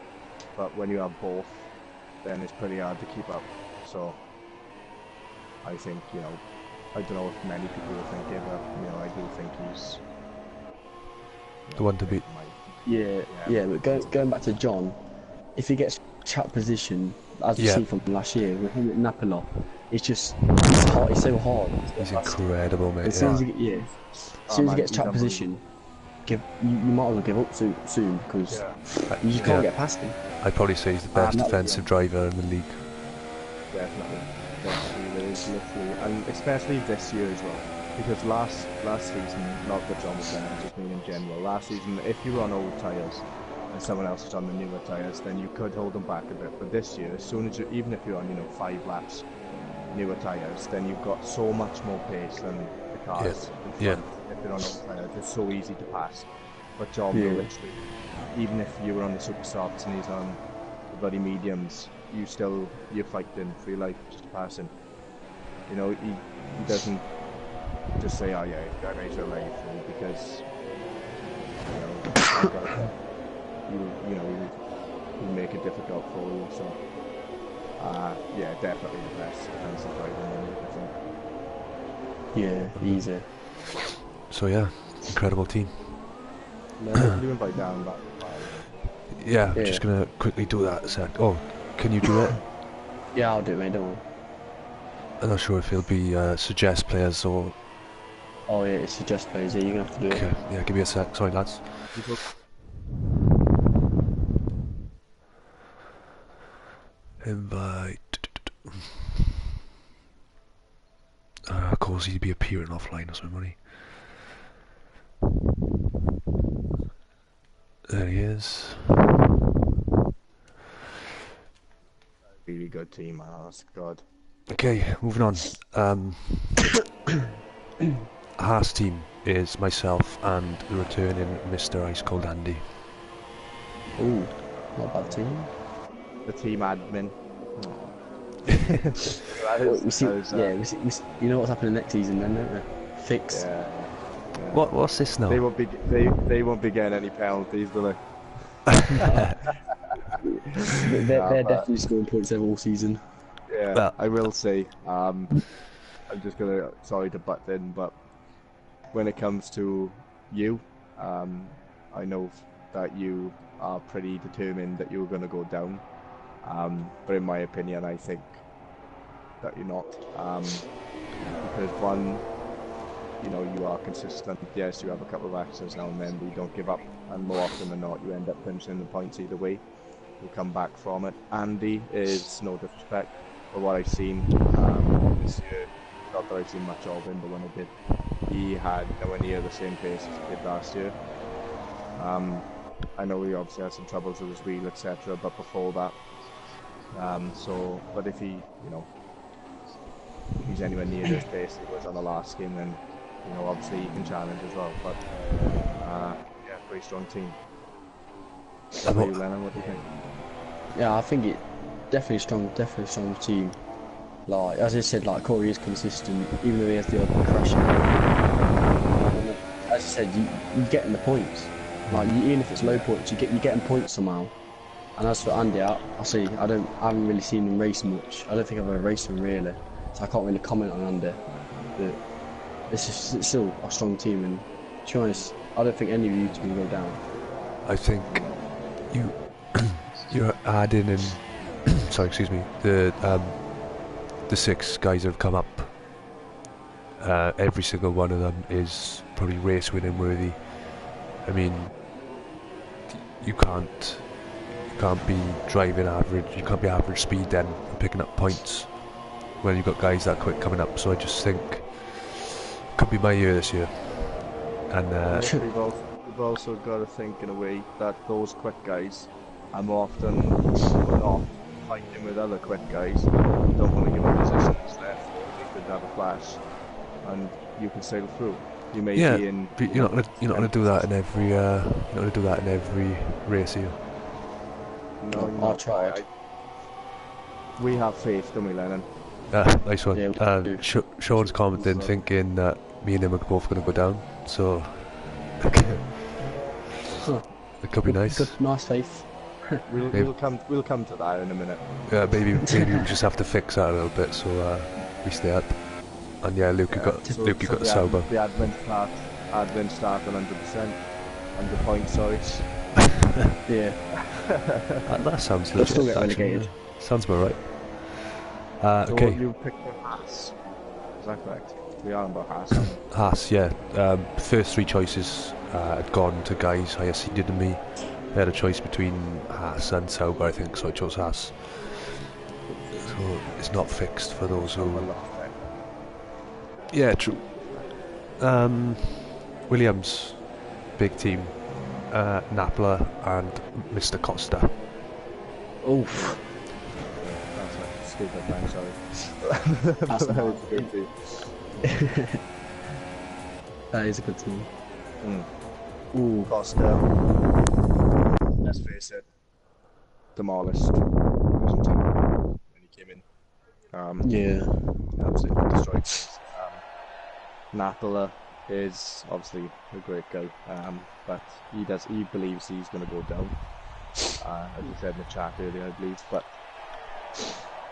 But when you have both, then it's pretty hard to keep up. So I think, I don't know if many people will think it, but I do think he's the one to beat. But going back to John, if he gets chat position, as we've seen from last year with him at Napoli, it's hard. It's so hard. He's incredible, mate. As soon as he gets chat position, you might as well give up soon because you just can't get past him. I'd probably say he's the best defensive driver in the league. Definitely, there is literally, and especially this year as well. Because last season, not that John was saying, I just mean in general. Last season, if you were on old tyres and someone else was on the newer tyres, then you could hold them back a bit. But this year, as soon as even if you're on 5 laps newer tyres, then you've got so much more pace than the cars in front. If you're on old tyres, it's so easy to pass. But John will literally, even if you were on the super softs and he's on the bloody mediums, you're fighting for your life just to pass him. He doesn't just say, oh yeah, I made your life, he'll make it difficult for you. So, yeah, definitely the best defensive driver in the league, I think. Yeah, easy. So yeah, incredible team. Can you invite down back? Yeah, I'm Yeah. just gonna quickly do that a sec. Oh, can you do it? Yeah, I'll do it, mate, don't worry. I'm not sure if it'll be suggest players or... Oh yeah, it's suggest players, yeah, you're gonna have to do Okay, it. yeah, give me a sec. Sorry, lads. Invite... of course, he'd be appearing offline or something, wouldn't he? There he is. Really good team, man. Honest to God. Okay, moving on. Haas team is myself and the returning Mr. Ice Cold Andy. Ooh, not a bad team. The team admin. You know what's happening next season then, don't you? Fix. Yeah. What's this now? They won't be getting any penalties, will they? They're definitely scoring points there all season. Yeah, Well, I will say. I'm just gonna sorry to butt in, but when it comes to you, I know that you are pretty determined that you're gonna go down. But in my opinion, I think that you're not. Because one, you are consistent. Yes, you have a couple of actions now and then, but you don't give up. And more often than not, you end up finishing the points either way. You'll come back from it. Andy is, no disrespect, for what I've seen this year. Not that I've seen much of him, but when I did, he had nowhere near the same pace as he did last year. I know he obviously had some troubles with his wheel, etc. But before that, but if he, if he's anywhere near his pace he was on the last game, then obviously he can challenge as well. But yeah, pretty strong team. How about you, Lennon? What do you think? Yeah, I think it definitely strong team. Like as I said, like Corey is consistent, even though he has the odd crash. As I said, you getting the points. Like even if it's low points, you're getting points somehow. And as for Andy, I haven't really seen him race much. I don't think I've ever raced him really, so I can't really comment on Andy. But it's still a strong team, and to be honest, I don't think any of you two will go down. I think you're adding in. Sorry, excuse me. The 6 guys that have come up. Every single one of them is probably race winning worthy. I mean, you can't be driving average. You can't be average speed then and picking up points when you've got guys that quick coming up. So I just think it could be my year this year. And we've also got to think in a way that those quick guys are more often than not fighting with other quick guys who don't want to give up positions left. They could have a flash, and you can sail through. You may be in. But you're not gonna do that in every. You're not gonna do that in every race here. No, I'll try it. We have faith, don't we, Lennon? Nice one. Yeah, Sean's commenting, thinking that me and him are both going to go down, so it could be nice. Good, nice faith. We'll come to that in a minute. Yeah, maybe we just have to fix that a little bit so we stay up. And yeah, Luke, you got the sober. The admin start at 100%, 100 points, sorry. Yeah. That sounds legit. Still get actually, relegated. yeah. Sounds about right. So Okay. you picked the Haas. Is that correct? We are about Haas, aren't we? Haas, yeah. First 3 choices had gone to guys higher seeded than me. They had a choice between Haas and Sauber, I think, so I chose Haas. So it's not fixed for those who... Yeah, true. Williams, big team. Napla and Mr. Costa. Oof. That's a stupid name, sorry. That's That not was a good team. That is a good team. Ooh. Costa, let's face it, demolished division team when he came in. Yeah. Absolutely destroyed things. Napoli is obviously a great guy, but he believes he's going to go down. as you said in the chat earlier, I believe. But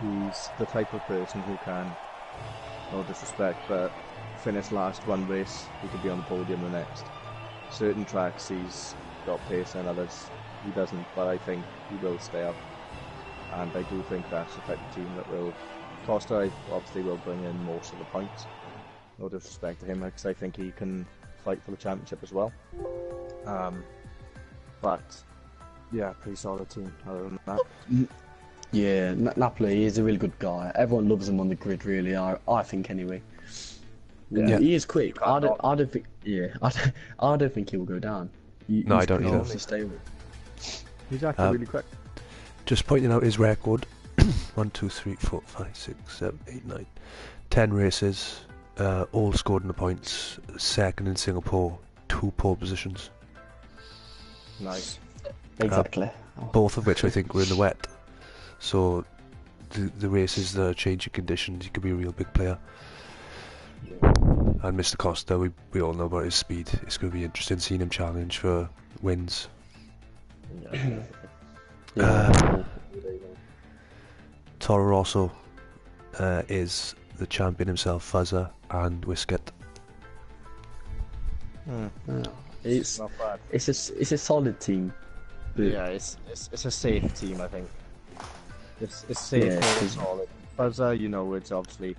he's the type of person who can, no disrespect, but finish last one race, he could be on the podium the next. Certain tracks he's got pace and others he doesn't, but I think he will stay up. And I do think that's the type of team that will... Costa obviously will bring in most of the points. No disrespect to him, because I think he can fight for the championship as well. But yeah, pretty solid team other than that. Yeah, Napoli is a really good guy. Everyone loves him on the grid, really. I think anyway. Yeah. He is quick. I don't think. Yeah, I don't think he will go down. No, I don't he's either. to stay with. He's actually really quick. Just pointing out his record: 1, 2, 3, 4, 5, 6, 7, 8, 9, 10 races, all scored in the points. Second in Singapore, 2 pole positions. Nice. Exactly. Both of which I think were in the wet. So the races, the changing conditions, he could be a real big player. And Mr. Costa, we all know about his speed. It's going to be interesting seeing him challenge for wins. Toro Rosso is the champion himself, Fuzzer and Whisket. It's not bad. It's a solid team. But Yeah, it's a safe team, I think. It's safe, Yeah, and solid. Buzzer, it's obviously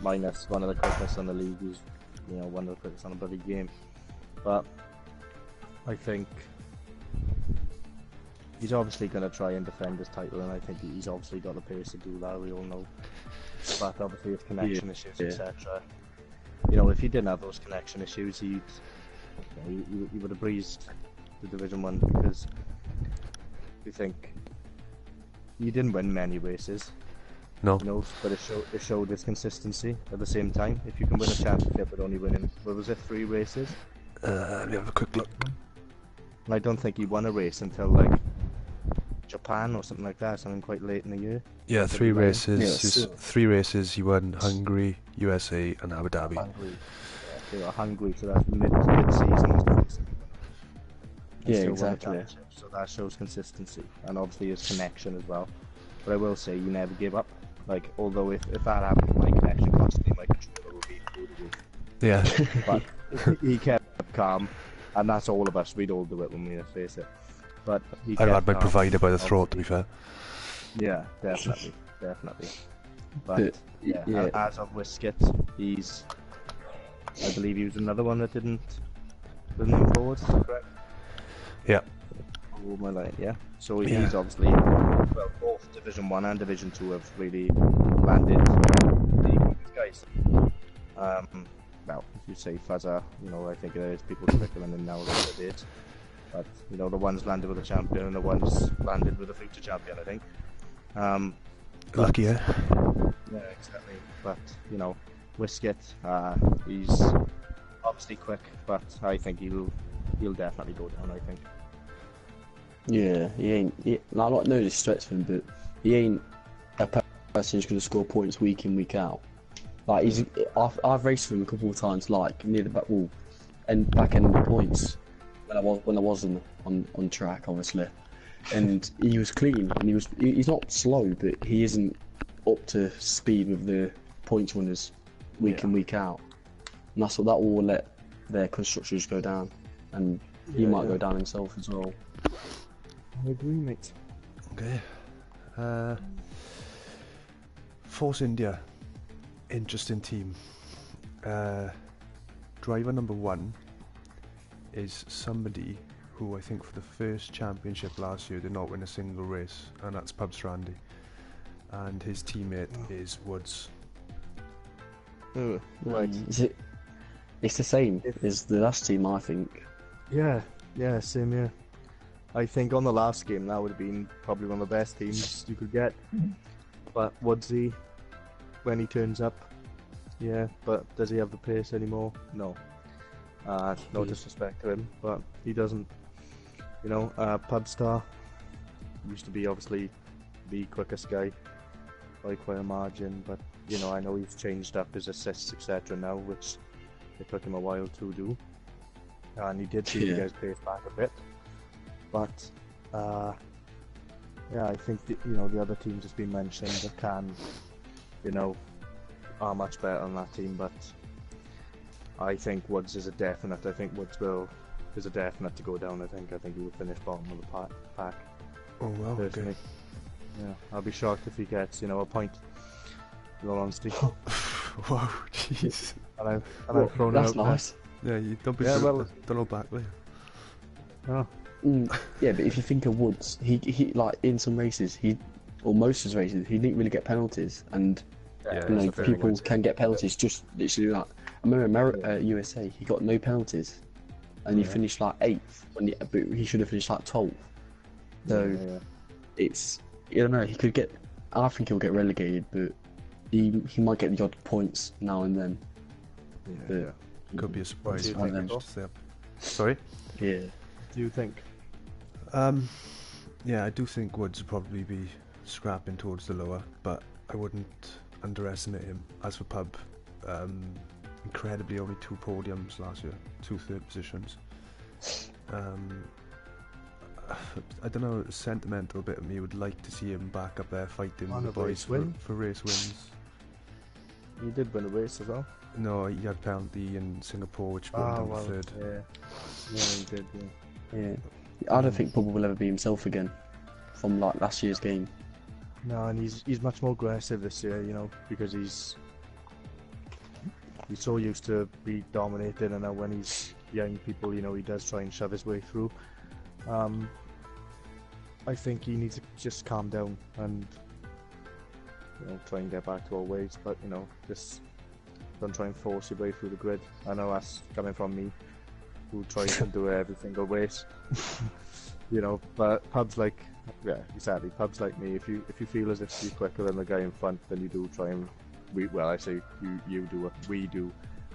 minus one of the quickest on the league. He's, one of the quickest on a bloody game. But I think he's obviously going to try and defend his title, and I think he's obviously got the pace to do that, we all know. But obviously his connection issues, etc. If he didn't have those connection issues, he would have breezed the Division 1, because we think he didn't win many races. No. But it showed his consistency at the same time. If you can win a championship with only winning, 3 races? Let me have a quick look. And I don't think he won a race until like Japan or something like that, something quite late in the year. Yeah, 3 races. Yes. 3 races. He won Hungary, USA, and Abu Dhabi. Hungary. Yeah, they were Hungary, so that's mid-season. Yeah, Still won the exactly. championship, so that shows consistency, and obviously his connection as well. But I will say, you never give up. Like, although if that happened, my connection constantly, my controller would be included. Yeah. But he kept calm, and that's all of us. We'd all do it when we face it. But he I'd kept had my calm, provider by the throat, to be fair. Yeah, definitely. But yeah. as of Whisket, I believe he was another one that didn't move forward, is that correct? Yeah. Oh my life, yeah. So Yeah. he's obviously, both Division 1 and Division 2 have really landed the quickest guys. Well, if you say Fuzzer, I think there's people quicker than him now than they did. But, the ones landed with a champion and the ones landed with a future champion, I think. Lucky, eh? Yeah, exactly. But, Whisket, he's obviously quick, but I think he'll definitely go down, I think. Yeah, he ain't. No disrespect for him, but he ain't a person who's going to score points week in, week out. Like I've raced with him a couple of times, like near the back wall, and back end of the points when I was on track, obviously, and he was clean, and he's not slow, but he isn't up to speed with the points winners week in, week out, and that will let their constructors go down, and he might go down himself as well. I agree, mate. Okay. Force India. Interesting team. Driver number 1 is somebody who I think for the first championship last year did not win a single race, and that's Pubs Randy. And his teammate is Woods. Oh, right. It's the same as the last team, I think. Yeah, same here. I think on the last game that would have been probably one of the best teams you could get. But Woodsy, when he turns up, yeah, but does he have the pace anymore? No. No disrespect to him, but he doesn't. Pubstar used to be obviously the quickest guy by quite a margin, but I know he's changed up his assists, etc. now, which it took him a while to do. And he did seem to get his pace back a bit. But Yeah, I think the other teams that's been mentioned that can, are much better than that team. But I think Woods is a definite. I think is a definite to go down. I think he will finish bottom of the pack. Oh well, Personally. okay. Yeah, I'll be shocked if he gets a point. In all honesty. Wow, jeez. And I've thrown it That's out nice. Yeah, you don't be well, don't hold back, will you? No. Yeah, but if you think of Woods, he like in some races, or most of his races, he didn't really get penalties, and Yeah, you know, that's a very people good. can get penalties just literally like. I remember USA, he got no penalties, and he finished like 8th but he should have finished like 12th. So it's, I don't know, he could get. I think he'll get relegated, but he might get the odd points now and then. Yeah. Could be a surprise. What do you think, just to stay up. Sorry. Yeah. Do you think? Yeah, I do think Woods would probably be scrapping towards the lower, but I wouldn't underestimate him. As for Pub, incredibly only 2 podiums last year, 2 third positions. I don't know, sentimental bit of me would like to see him back up there fighting On the a boys race win? for race wins. You did win a race as well. No, he had penalty in Singapore, which brought him down to third. Yeah, you did. Yeah. I don't think Bubba will ever be himself again from like last year's game. No, and he's much more aggressive this year, because he's so used to be dominated, and now when he's young people, he does try and shove his way through. I think he needs to just calm down and try and get back to our ways, but just don't try and force your way through the grid. I know that's coming from me, who tries to do every single race. But pubs like pubs like me, if you feel as if you're quicker than the guy in front, then you do try and we do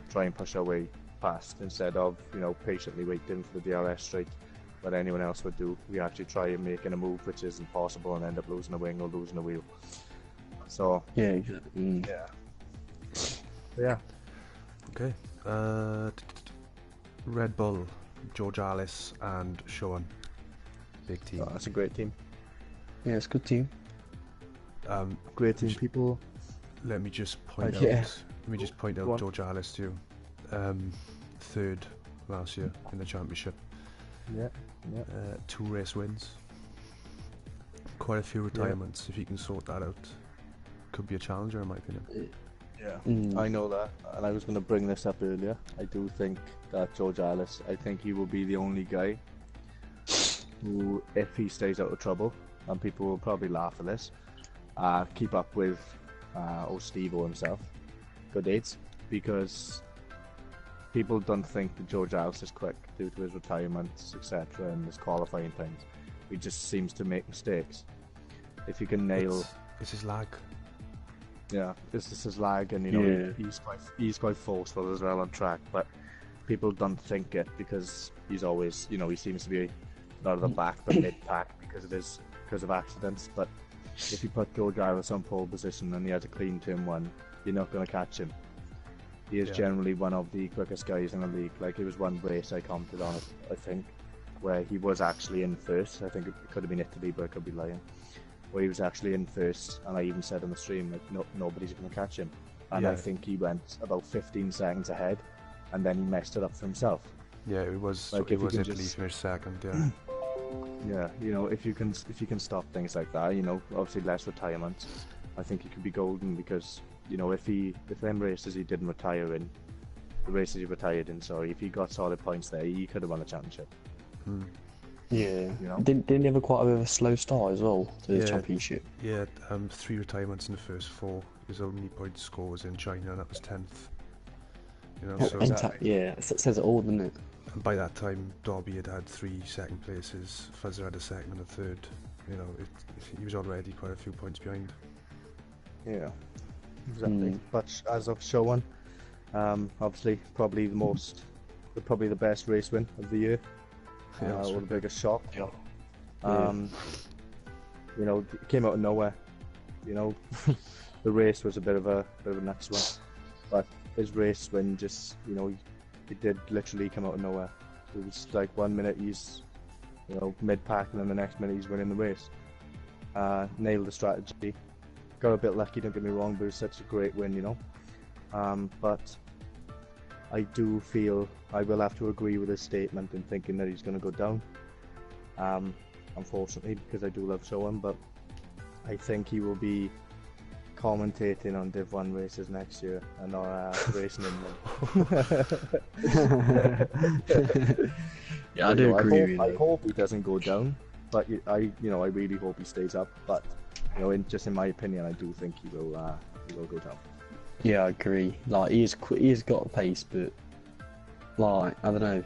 try and push our way past, instead of patiently waiting for the DRS straight that anyone else would do. We actually try and making a move which is impossible and end up losing a wing or losing a wheel. So Yeah, exactly. yeah. Okay. Red Bull, George Alice and Sean. Big team. That's a great team. Yeah, it's a good team. Great team, people. Let me just point out. Yeah. Let me just point Go on. out George Alice too. 3rd last year in the championship. Yeah. 2 race wins. Quite a few retirements. If he can sort that out, could be a challenger in my opinion. Yeah. I know that, and I was going to bring this up earlier. I do think that George Alice, I think he will be the only guy who, if he stays out of trouble, and people will probably laugh at this, keep up with Steve-O himself, good aids, because people don't think that George Alice is quick due to his retirements, etc., and his qualifying times. He just seems to make mistakes. If you can nail, It's his lag. yeah, this is his lag, and he's quite forceful as well on track. But people don't think it because he's always, he seems to be not at the back but mid pack because of accidents. But if you put George Alice on pole position and he has a clean turn 1, you're not going to catch him. He is generally one of the quickest guys in the league. Like, it was one race I commented on it, I think, where he was actually in first. I think it could have been Italy, but I could be lying. Where he was actually in first, and I even said on the stream, like, nobody's going to catch him. And I think he went about 15 seconds ahead, and then he messed it up for himself. Yeah, it was. Like, it if you was can Italy just- finished 2nd. Yeah. Yeah, if you can stop things like that, obviously less retirements, I think he could be golden, because if them races he didn't retire in, the races he retired in, sorry, if he got solid points there, he could have won a championship. Yeah. Didn't he have quite a bit of a slow start as well to the championship? Yeah. 3 retirements in the first 4. His only point score was in China, and that was 10th. So Yeah, it says it all, doesn't it? and by that time, Dobby had 3 second places. Fuzzer had a 2nd and a 3rd. He was already quite a few points behind. Yeah, exactly. But as of show 1, obviously probably the best race win of the year, or the biggest shock. It came out of nowhere. The race was a bit of a nuts one, but his race win just it did literally come out of nowhere. It was like 1 minute he's mid-pack, and then the next minute he's winning the race. Nailed the strategy. Got a bit lucky, don't get me wrong, but it was such a great win, But I do feel I will have to agree with his statement in thinking that he's going to go down. Unfortunately, because I do love showing, but I think he will be commentating on Div 1 races next year and not racing in them. Yeah, I do agree with you. I hope he doesn't go down, but I really hope he stays up. But in my opinion, I do think he will go down. Yeah, I agree. Like he's got a pace, but like I don't know.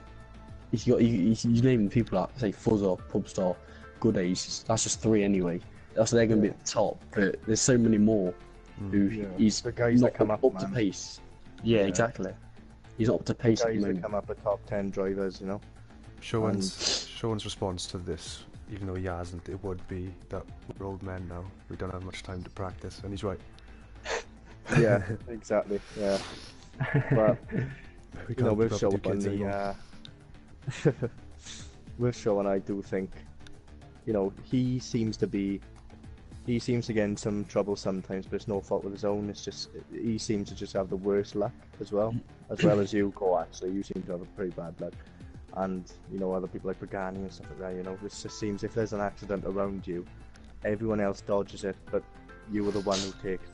He's naming people like say Fuzzer, Pubstar, Good Age. That's just 3 anyway. That's they're going to be at the top, but there's so many more who he's the guys not that come up to pace. Yeah, exactly. He's not up to pace. The At guys the that moment. come up the top 10 drivers, Sean's response to this, even though he hasn't, it would be that we're old men now. We don't have much time to practice, and he's right. Yeah, exactly. Yeah, but We can't with keep up Sean, with the kids anymore. with Sean, I do think, he seems to get in some trouble sometimes, but it's no fault with his own. It's just he seems to just have the worst luck as well as you, Cole. Actually, you seem to have a pretty bad luck, and other people like Pagani and stuff like that. It just seems if there's an accident around you, everyone else dodges it, but you were the one who takes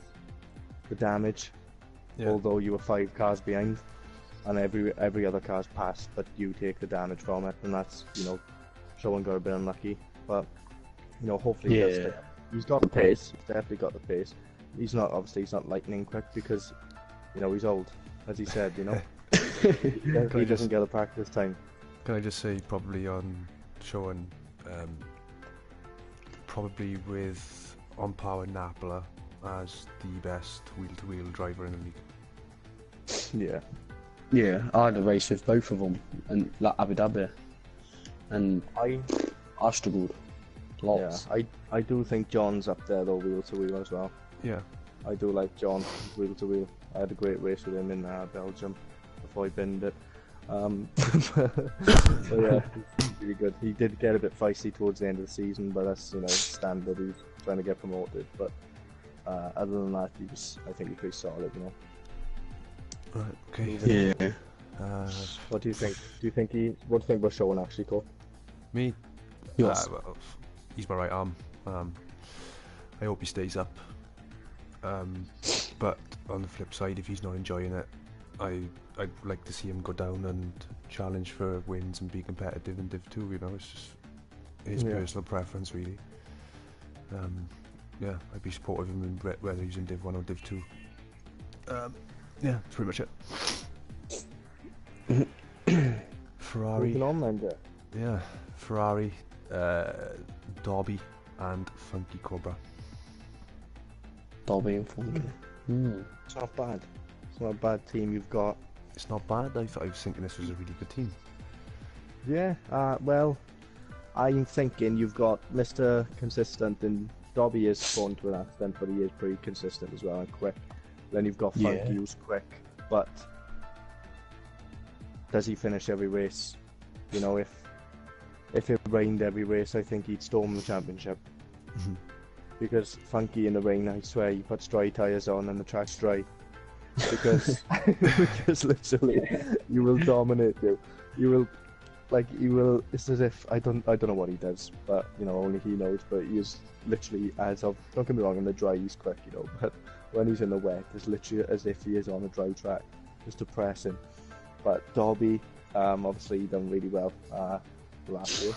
the damage. Yeah. Although you were 5 cars behind, and every other car's passed, but you take the damage from it, and that's Sean got a bit unlucky, but hopefully he does stay up. He's got the pace. He's definitely got the pace. He's not lightning quick because he's old, as he said. He doesn't get the practice time. Can I just say, probably on Sean, probably with on par with Napla as the best wheel-to-wheel driver in the league. Yeah. Yeah, I had a race with both of them, and like Abu Dhabi, and I struggled lots. Yeah, I do think John's up there though, wheel to wheel as well. Yeah. I do like John wheel to wheel. I had a great race with him in Belgium before he binned it. So yeah, he's really good. He did get a bit feisty towards the end of the season, but that's standard. He's trying to get promoted, but other than that, I think he's pretty solid. Right. Okay. Yeah. What do you think? What do you think about Sean actually, Cole? Me? Yes. Well, he's my right arm. I hope he stays up. But on the flip side, if he's not enjoying it, I'd like to see him go down and challenge for wins and be competitive in Div 2. It's just his personal preference, really. Yeah, I'd be supportive of him whether he's in Div 1 or Div 2. Yeah, that's pretty much it. Ferrari. Moving on then, Jeff. Yeah, Ferrari, Derby, and Funky Cobra. Derby and Funky. It's not bad. It's not a bad team you've got. It's not bad. I was thinking this was a really good team. Yeah, well, I'm thinking you've got Mr. Consistent, and Dobby is prone to an accident, but he is pretty consistent as well and quick. Then you've got Funky, who's quick, but does he finish every race? If it rained every race, I think he'd storm the championship. Because Funky in the rain, I swear, he puts dry tyres on and the track's dry. Because literally, you will dominate you. You will. It's as if I don't know what he does, but only he knows. But he is literally don't get me wrong, in the dry he's quick, but when he's in the wet, it's literally as if he is on a dry track, just to press him. But Derby, obviously he done really well last year.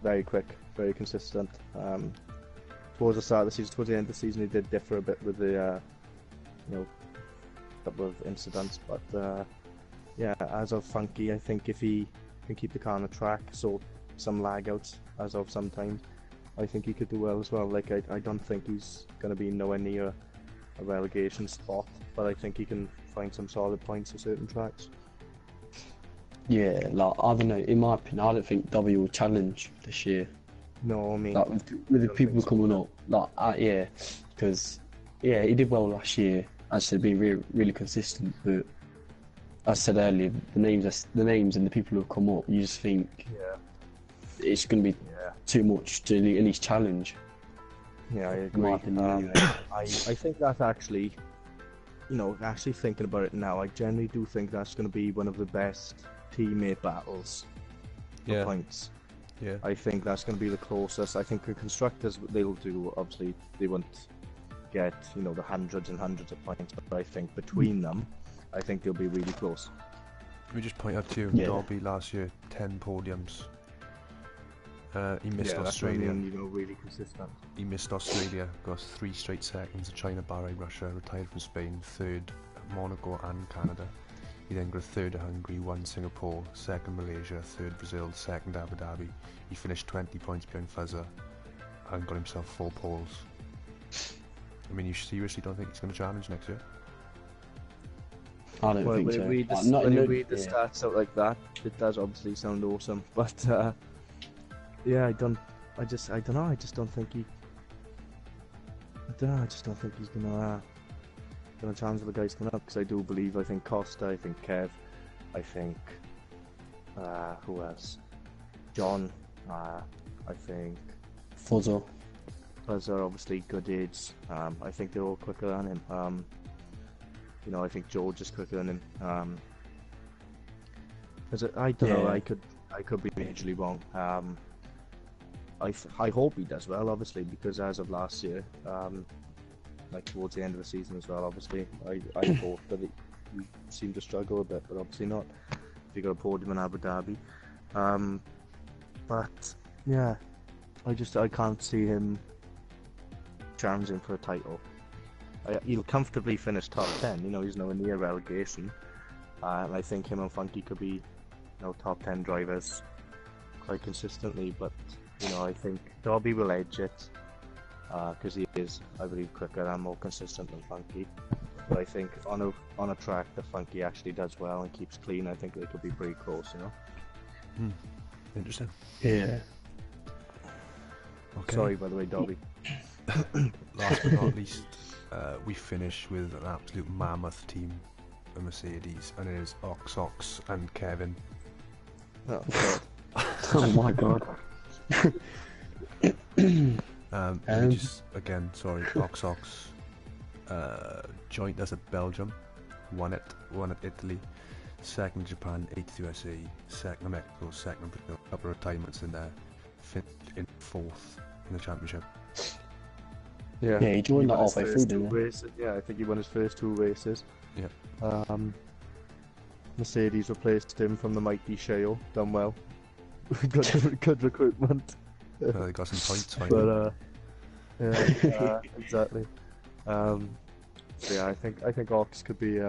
Very quick, very consistent. Towards the start of the season, towards the end of the season, he did differ a bit with the couple of incidents, but yeah, as of Funky, I think if he can keep the car on the track, so some lag outs as of sometimes, I think he could do well as well. I don't think he's going to be nowhere near a relegation spot, but I think he can find some solid points at certain tracks. Yeah, I don't know. In my opinion, I don't think W will challenge this year. No, I mean, with the people coming up, because he did well last year. As I said, being really consistent, but as I said earlier, the names and the people who have come up, you just think it's going to be Yeah. too much to at least challenge. Yeah, I In agree. my opinion, anyway. I think that's actually, actually thinking about it now, I generally do think that's going to be one of the best teammate battles for Yeah. points. Yeah. I think that's going to be the closest. I think the constructors, they'll do, obviously, they won't get, the hundreds and hundreds of points, but I think between them, I think they'll be really close. Let me just point out to you, Yeah. Derby last year, 10 podiums. He missed Yeah, that's what I Australia. mean, really consistent. He missed Australia, got 3 straight seconds at China, Bahrain, Russia, retired from Spain, 3rd Monaco and Canada. He then got 3rd at Hungary, 1 Singapore, 2nd Malaysia, 3rd Brazil, 2nd Abu Dhabi. He finished 20 points behind Fuzzer and got himself 4 poles. I mean, you seriously don't think he's going to challenge next year? I don't Well, think when so. you read the, Not when in you the- read the yeah. stats out like that, it does obviously sound awesome. But yeah, I don't know. I just don't think he. I don't know. I just don't think he's gonna challenge the guys coming up, because I do believe. I think Costa. I think Kev. I think who else? John. I think Fuzzer. those are obviously good aids. I think they're all quicker than him. I think George is quicker than him. I don't know. Yeah. I could be majorly wrong. I hope he does well, obviously, because as of last year, like towards the end of the season as well, obviously, I thought that he seemed to struggle a bit, but obviously not. He got a podium in Abu Dhabi. But yeah, I can't see him challenging for a title. He'll comfortably finish top 10. He's nowhere near relegation. And I think him and Funky could be, top 10 drivers quite consistently. But I think Derby will edge it because he is, I believe, quicker and more consistent than Funky. But I think on a track that Funky actually does well and keeps clean, I think they could be pretty close. Interesting. Yeah. Okay. Sorry, by the way, Derby. Last but not least, we finish with an absolute mammoth team, a Mercedes, and it is Ox and Kevin. Oh, God. Oh my god. Let me just again, sorry, Ox joint as at Belgium, won at Italy, 2nd Japan, 8th USA, 2nd Mexico, 2nd Brazil, a couple of retirements in there, finished in 4th in the championship. Yeah, he joined that won his halfway first through, two didn't he? races. Yeah, I think he won his first 2 races. Yeah. Mercedes replaced him from the mighty Shale. Done well. good recruitment. They got some points finally. But yeah, exactly. So yeah, I think Ox could be.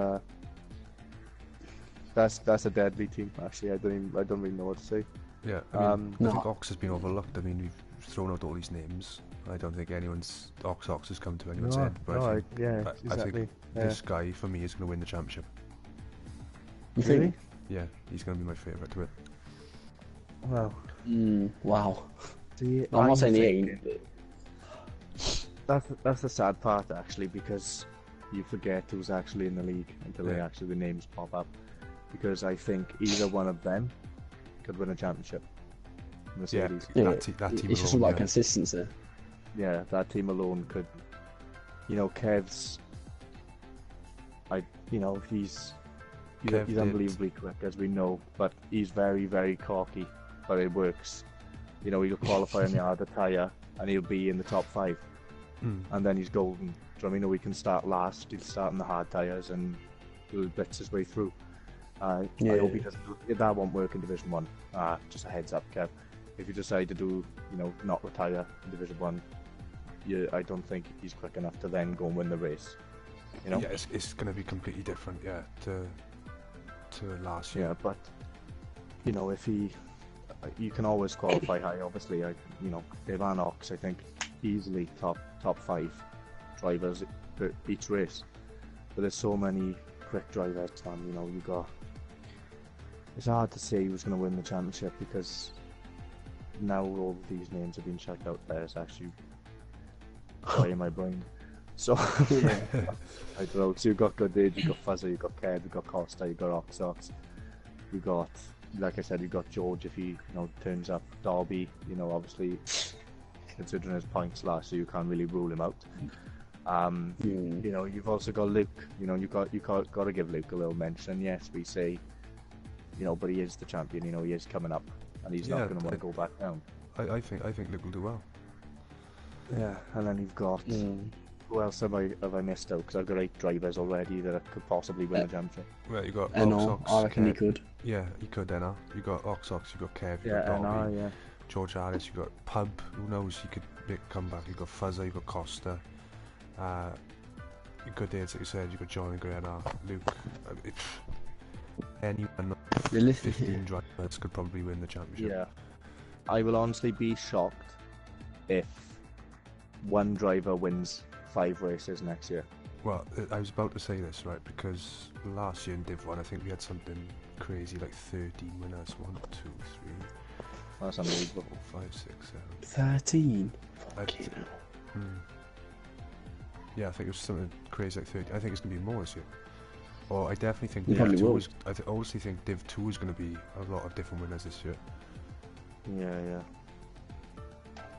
That's a deadly team. Actually, I don't really know what to say. Yeah, I mean, I No. think Ox has been overlooked. I mean, we've thrown out all these names. I don't think anyone's Ox has come to anyone's head. But I think, yeah, I exactly. think this guy for me is going to win the championship. You Really? think? Yeah, he's going to be my favourite to win. Well, Wow. see, I'm not saying he thinking- ain't. That's the sad part, actually, because you forget who's actually in the league until Yeah. the names pop up. Because I think either one of them could win a championship. Mercedes. Yeah, that team it's just alone, about yeah. consistency. Yeah, that team alone could. Kev's. He's Kev did. unbelievably quick, as we know, but he's very, very cocky. But it works. He'll qualify on the harder tyre, and he'll be in the top 5, and then he's golden. Do you know what I mean? He can start last. He'll start on the hard tyres, and he'll blitz his way through. I hope he doesn't. That won't work in Division 1. Just a heads up, Kev. If you decide to do, not retire in Division 1, I don't think he's quick enough to then go and win the race. Yeah, it's going to be completely different, yeah, to last year. Yeah, but if you can always qualify high. Obviously, Ivan Ox, I think, easily top 5 drivers per each race. But there's so many quick drivers, man. You got. It's hard to say who's going to win the championship, because now all of these names have been checked out there. It's actually in my brain. So I don't know. So you've got Goodage, you've got Fuzzer, you've got Kev, you've got Costa, you've got Ox, you got like I said, you've got George if he turns up. Derby, obviously considering his points last year, you can't really rule him out. You've also got Luke. You've got to give Luke a little mention. Yes, we say, but he is the champion. He is coming up, and he's not going to want to go back down. I think Luke will do well. Yeah, and then you've got who else have I missed out? Because I've got 8 drivers already that could possibly win the championship. Well, you got Ox, I reckon he Kev. could. Yeah, he could. Then you got Ox, you got Kev, you Yeah, got Derby, yeah. George Harris, you got Pub. Who knows? He could make a comeback. You got Fuzzer, you got Costa. You got Dave, like you said. You got Johnny Grenard, Luke. Anyone, 15 drivers could probably win the championship. Yeah, I will honestly be shocked if one driver wins 5 races next year. Well, I was about to say this, right, because last year in Div 1 I think we had something crazy like 13 winners. 1, 2, 3, That's unbelievable. 4, 5, 6, 7. 13? Yeah, I think it was something crazy like 30. I think it's going to be more this year. Or I definitely think It probably will. I honestly think Div 2 is going to be a lot of different winners this year. Yeah.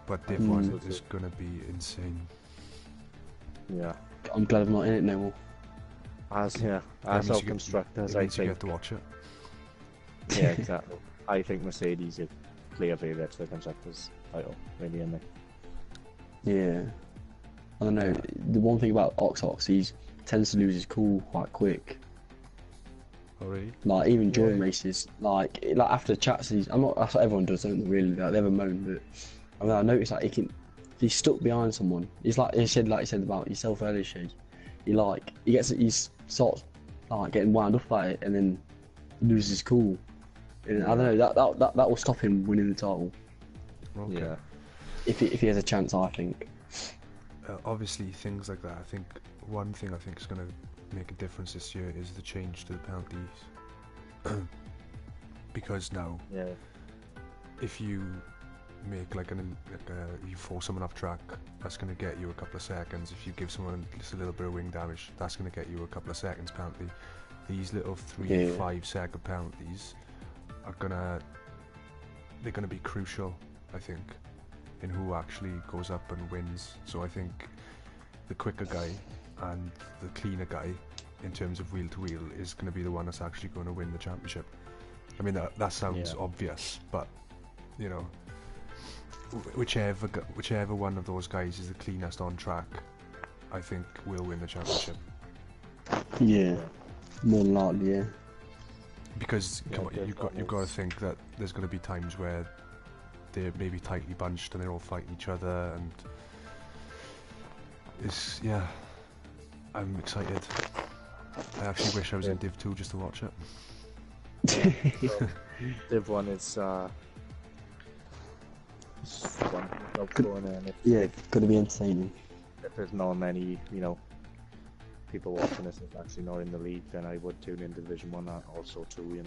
But Div 1 is going to be insane. Yeah. I'm glad I'm not in it no more. As self-constructors, I You think. get to watch it. Yeah, exactly. I think Mercedes are clear favourites for the constructors title, really, isn't they? Yeah. I don't know. The one thing about Ox, he tends to lose his cool quite quick. Oh really? Like even during races, like after chats, that's what everyone does, don't they? Really, like, they have a moan. But I noticed like he's stuck behind someone. He's like you said about yourself earlier, Shay. He's sort of like getting wound up about it, and then he loses his cool. And I don't know, that will stop him winning the title. Okay. Yeah. If he has a chance, I think. Obviously, things like that. I think one thing is going to make a difference this year is the change to the penalties. Because now, if you make you force someone off track, that's going to get you a couple of seconds. If you give someone just a little bit of wing damage, that's going to get you a couple of seconds penalty. These little 3-5 second penalties are gonna be crucial, I think, in who actually goes up and wins. So I think the quicker guy and the cleaner guy in terms of wheel to wheel is going to be the one that's actually going to win the championship. I mean that sounds obvious, but whichever one of those guys is the cleanest on track, I think will win the championship. Yeah, more than likely, yeah. Because you've got to think that there's going to be times where they're maybe tightly bunched and they're all fighting each other, and I'm excited. I actually wish I was in Div 2 just to watch it. Div 1 is one going in. It's going to be entertaining. If there's not many, people watching this that's actually not in the league, then I would tune into Division 1 also too,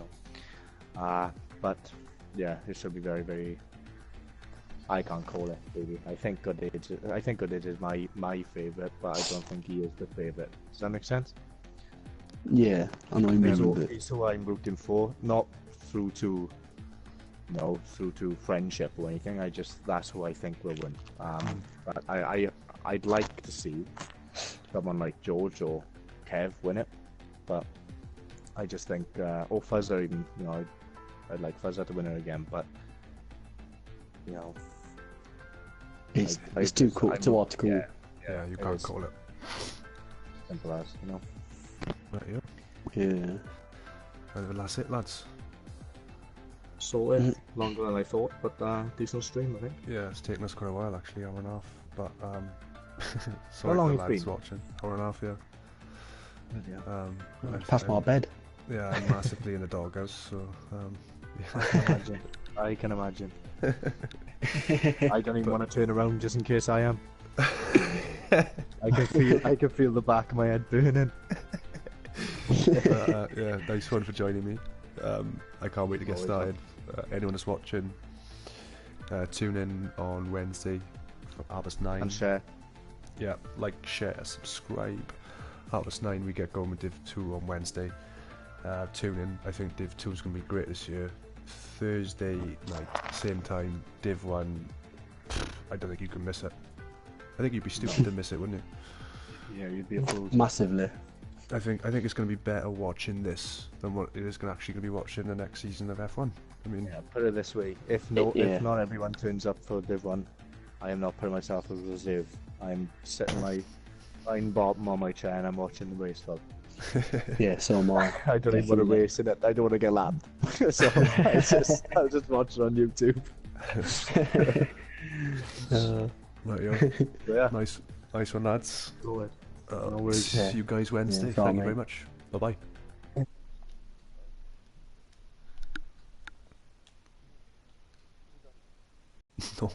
but yeah, it should be very, very. I can't call it, really. I think Goodage is my favourite, but I don't think he is the favourite. Does that make sense? Yeah, I know you He's who I'm rooting for, not through to friendship or anything. That's who I think will win. But I'd like to see someone like George or Kev win it, but I just think, or Fuzzer even, I'd like Fuzzer to win it again, but it's too hard to call. Yeah, you can't call it. Simple as, Right, Yeah. Well, that's it, lads. Sorted. Longer than I thought, but decent stream, I think. Yeah, it's taken us quite a while actually, hour and a half, but How sorry long for the it's lads been? watching. Hour and a half, yeah. Past my bed. Yeah, I'm massively in the doghouse, so I can imagine. I don't even want to turn around just in case I am. I can feel the back of my head burning. Yeah, nice one for joining me. I can't wait to get started. Anyone that's watching, tune in on Wednesday for 9:30. And share. Yeah, like, share, subscribe. 9:30 we get going with Div 2 on Wednesday. Tune in. I think Div 2 is going to be great this year. Thursday night, same time, Div 1. I don't think you can miss it. I think you'd be stupid to miss it, wouldn't you? Yeah, you'd be a fool. Massively. I think it's going to be better watching this than what it is actually going to be watching the next season of F1. I mean, Yeah, put it this way: if not everyone turns up for Div 1, I am not putting myself as a reserve. I'm sitting my fine bottom on my chair and I'm watching the race vlog. Yeah, so am I. I don't even want to race in it. I don't want to get lapped. So I'll just watch it on YouTube. right, yo. Yeah. Nice one, lads. Go ahead. No worries. See you guys Wednesday. Yeah, Thank you mate. very much. Bye bye. No.